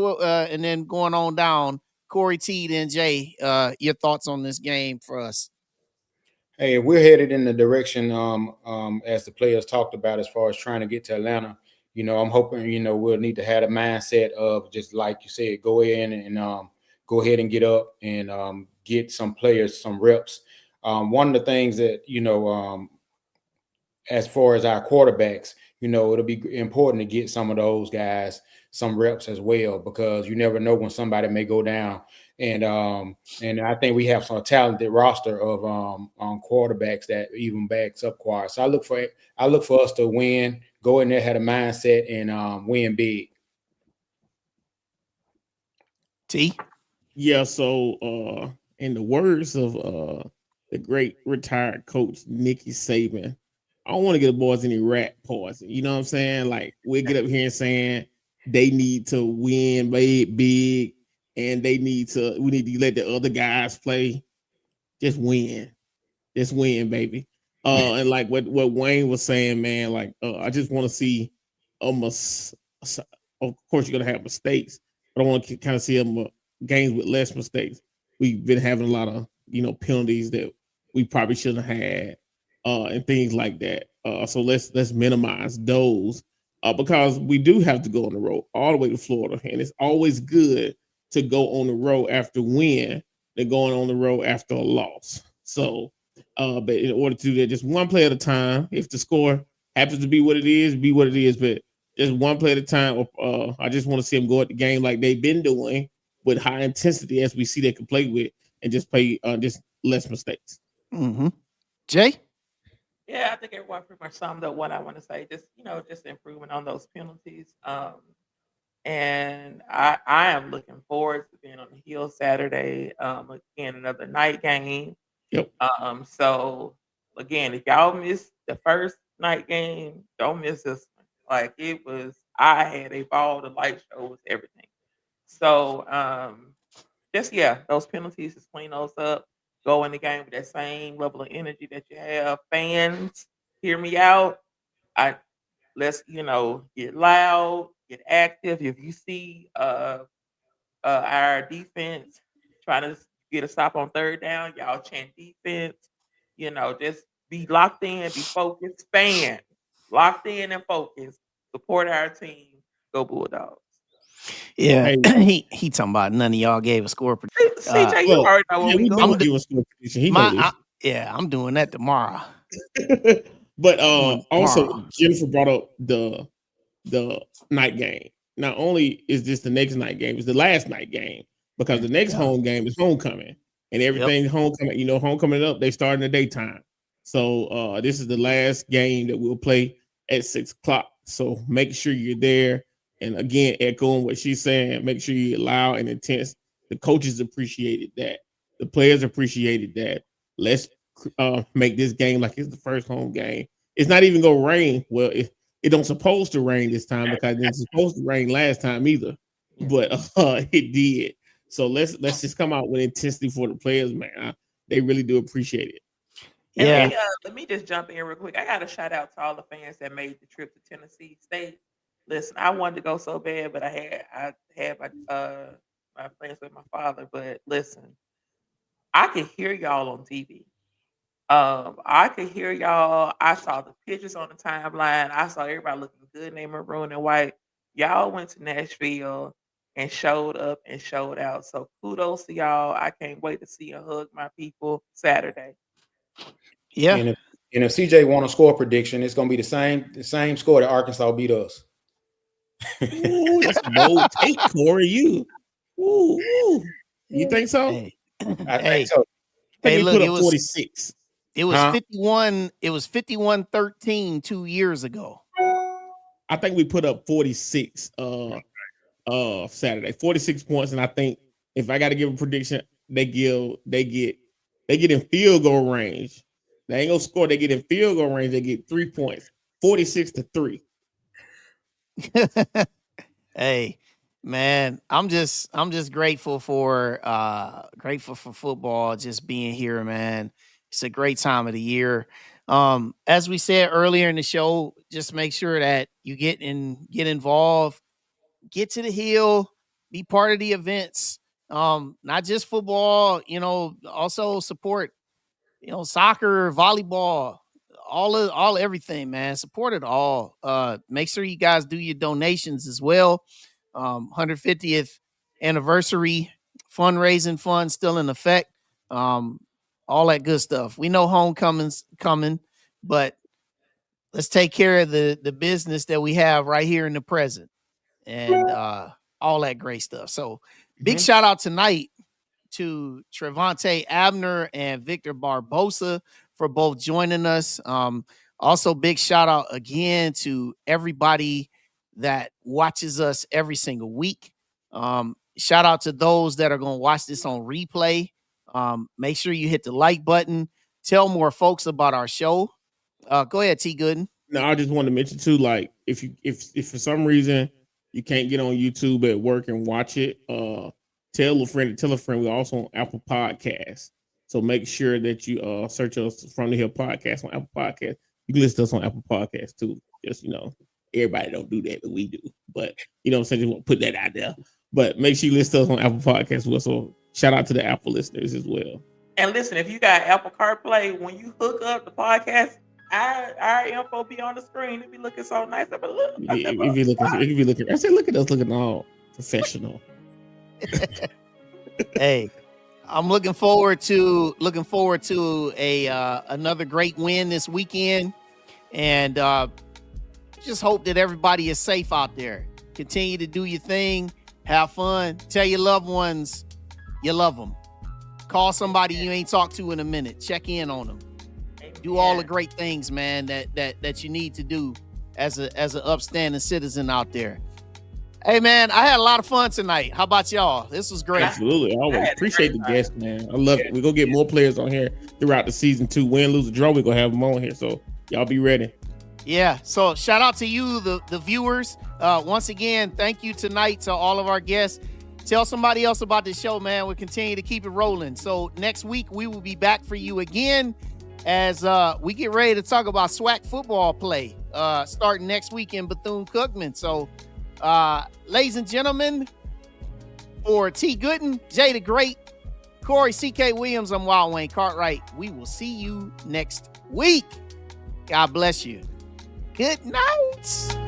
and then going on down, Corey T, then Jay, your thoughts on this game for us. Hey, we're headed in the direction as the players talked about as far as trying to get to Atlanta. I'm hoping, we'll need to have a mindset of just like you said, go in and go ahead and get up and get some players some reps. One of the things that, as far as our quarterbacks, it'll be important to get some of those guys some reps as well, because you never know when somebody may go down. And I think we have some talented roster of quarterbacks that even backs up quad. So I look for us to win, go in there, have a mindset, and win big. T? Yeah, so in the words of the great retired coach Nicky Saban, I don't want to get the boys any rat poison. You know what I'm saying? Like, we get up here and saying they need to win big, and we need to let the other guys play. Just win, baby. And like what Wayne was saying, man, like I just want to see of course you're gonna have mistakes, but I want to kind of see games with less mistakes. We've been having a lot of penalties that we probably shouldn't have had, and things like that. So let's minimize those, because we do have to go on the road all the way to Florida, and it's always good to go on the road after win than going on the road after a loss. So, but in order to do that, just one play at a time. If the score happens to be what it is, be what it is. But just one play at a time. I just want to see them go at the game like they've been doing, with high intensity, as we see they can play with, and just play just less mistakes. Mm-hmm. Jay? Yeah, I think everyone pretty much summed up what I want to say. Just improvement on those penalties. And I am looking forward to being on the Hill Saturday. Again, another night game. Yep. So again, if y'all missed the first night game, don't miss this one. Like, I had a ball. The light show was everything. So those penalties, just clean those up. Go in the game with that same level of energy that you have. Fans, hear me out. Let's get loud, get active. If you see our defense trying to get a stop on third down, y'all chant defense. Just be locked in, be focused. Fans, locked in and focused. Support our team. Go Bulldogs. Yeah, hey. he talking about none of y'all gave a score prediction. CJ, you already know what we going. Give a score prediction. I'm doing that tomorrow. But also, Jennifer brought up the night game. Not only is this the next night game, it's the last night game, because the next home game is homecoming, and everything's homecoming. Homecoming up, they start in the daytime. So this is the last game that we'll play at 6 o'clock. So make sure you're there. And again, echoing what she's saying, make sure you're loud and intense. The coaches appreciated that. The players appreciated that. Let's make this game like it's the first home game. It's not even gonna rain. Well, it don't supposed to rain this time because it didn't supposed to rain last time either. But it did. So let's just come out with intensity for the players, man. They really do appreciate it. And let me just jump in real quick. I got to shout out to all the fans that made the trip to Tennessee State. Listen, I wanted to go so bad, but I had my plans with my father. But listen, I could hear y'all on TV. I could hear y'all. I saw the pictures on the timeline. I saw everybody looking good in their maroon and white. Y'all went to Nashville and showed up and showed out. So kudos to y'all. I can't wait to see and hug my people Saturday. Yeah. And if CJ want a score prediction, it's gonna be the same score that Arkansas beat us. Ooh, that's a bold take, Corey. You think so? Hey. I think so. I think look, put up 46. It was 51. It was 51-13 2 years ago. I think we put up 46 Saturday, 46 points. And I think if I got to give a prediction, they get in field goal range. They ain't gonna score. They get in field goal range. They get 3 points, 46-3. Hey, man, I'm just grateful for football just being here, man. It's a great time of the year. As we said earlier in the show, just make sure that you get involved, get to the Hill, be part of the events. Not just football, also support, soccer, volleyball, everything, man. Support it all. Make sure you guys do your donations as well. 150th anniversary fundraising fund still in effect. All that good stuff. We know homecoming's coming, but let's take care of the business that we have right here in the present and all that great stuff. So big shout out tonight to Travaunta, Abner, and Victor Barbosa for both joining us. Also, big shout out again to everybody that watches us every single week. Shout out to those that are going to watch this on replay. Make sure you hit the like button. Tell more folks about our show. Go ahead, T. Gooden. No, I just wanted to mention too, like if for some reason you can't get on YouTube at work and watch it, tell a friend. We're also on Apple Podcasts. So make sure that you search us From the Hill Podcast on Apple Podcasts. You can listen to us on Apple Podcasts too. Just, everybody don't do that, but we do. But, I'm saying, just want to put that out there. But make sure you listen to us on Apple Podcasts. So shout out to the Apple listeners as well. And listen, if you got Apple CarPlay, when you hook up the podcast, our info be on the screen. It be looking so nice. But look, if you looking, I said, look at us looking all professional. Hey, I'm looking forward to another great win this weekend, and just hope that everybody is safe out there. Continue to do your thing, have fun, tell your loved ones you love them. Call somebody you ain't talked to in a minute. Check in on them. Do all the great things, man, that you need to do as an upstanding citizen out there. Hey, man, I had a lot of fun tonight. How about y'all? This was great. Absolutely. I always appreciate the guests, man. I love it. We're going to get more players on here throughout the season 2. Win, lose, or draw, we're going to have them on here. So y'all be ready. Yeah. So shout out to you, the viewers. Once again, thank you tonight to all of our guests. Tell somebody else about this show, man. We'll continue to keep it rolling. So next week, we will be back for you again as we get ready to talk about SWAC football play starting next week in Bethune-Cookman. So, ladies and gentlemen, for T. Gooden, Jay the Great, Corey C.K. Williams, I'm Wild Wayne Cartwright. We will see you next week. God bless you. Good night.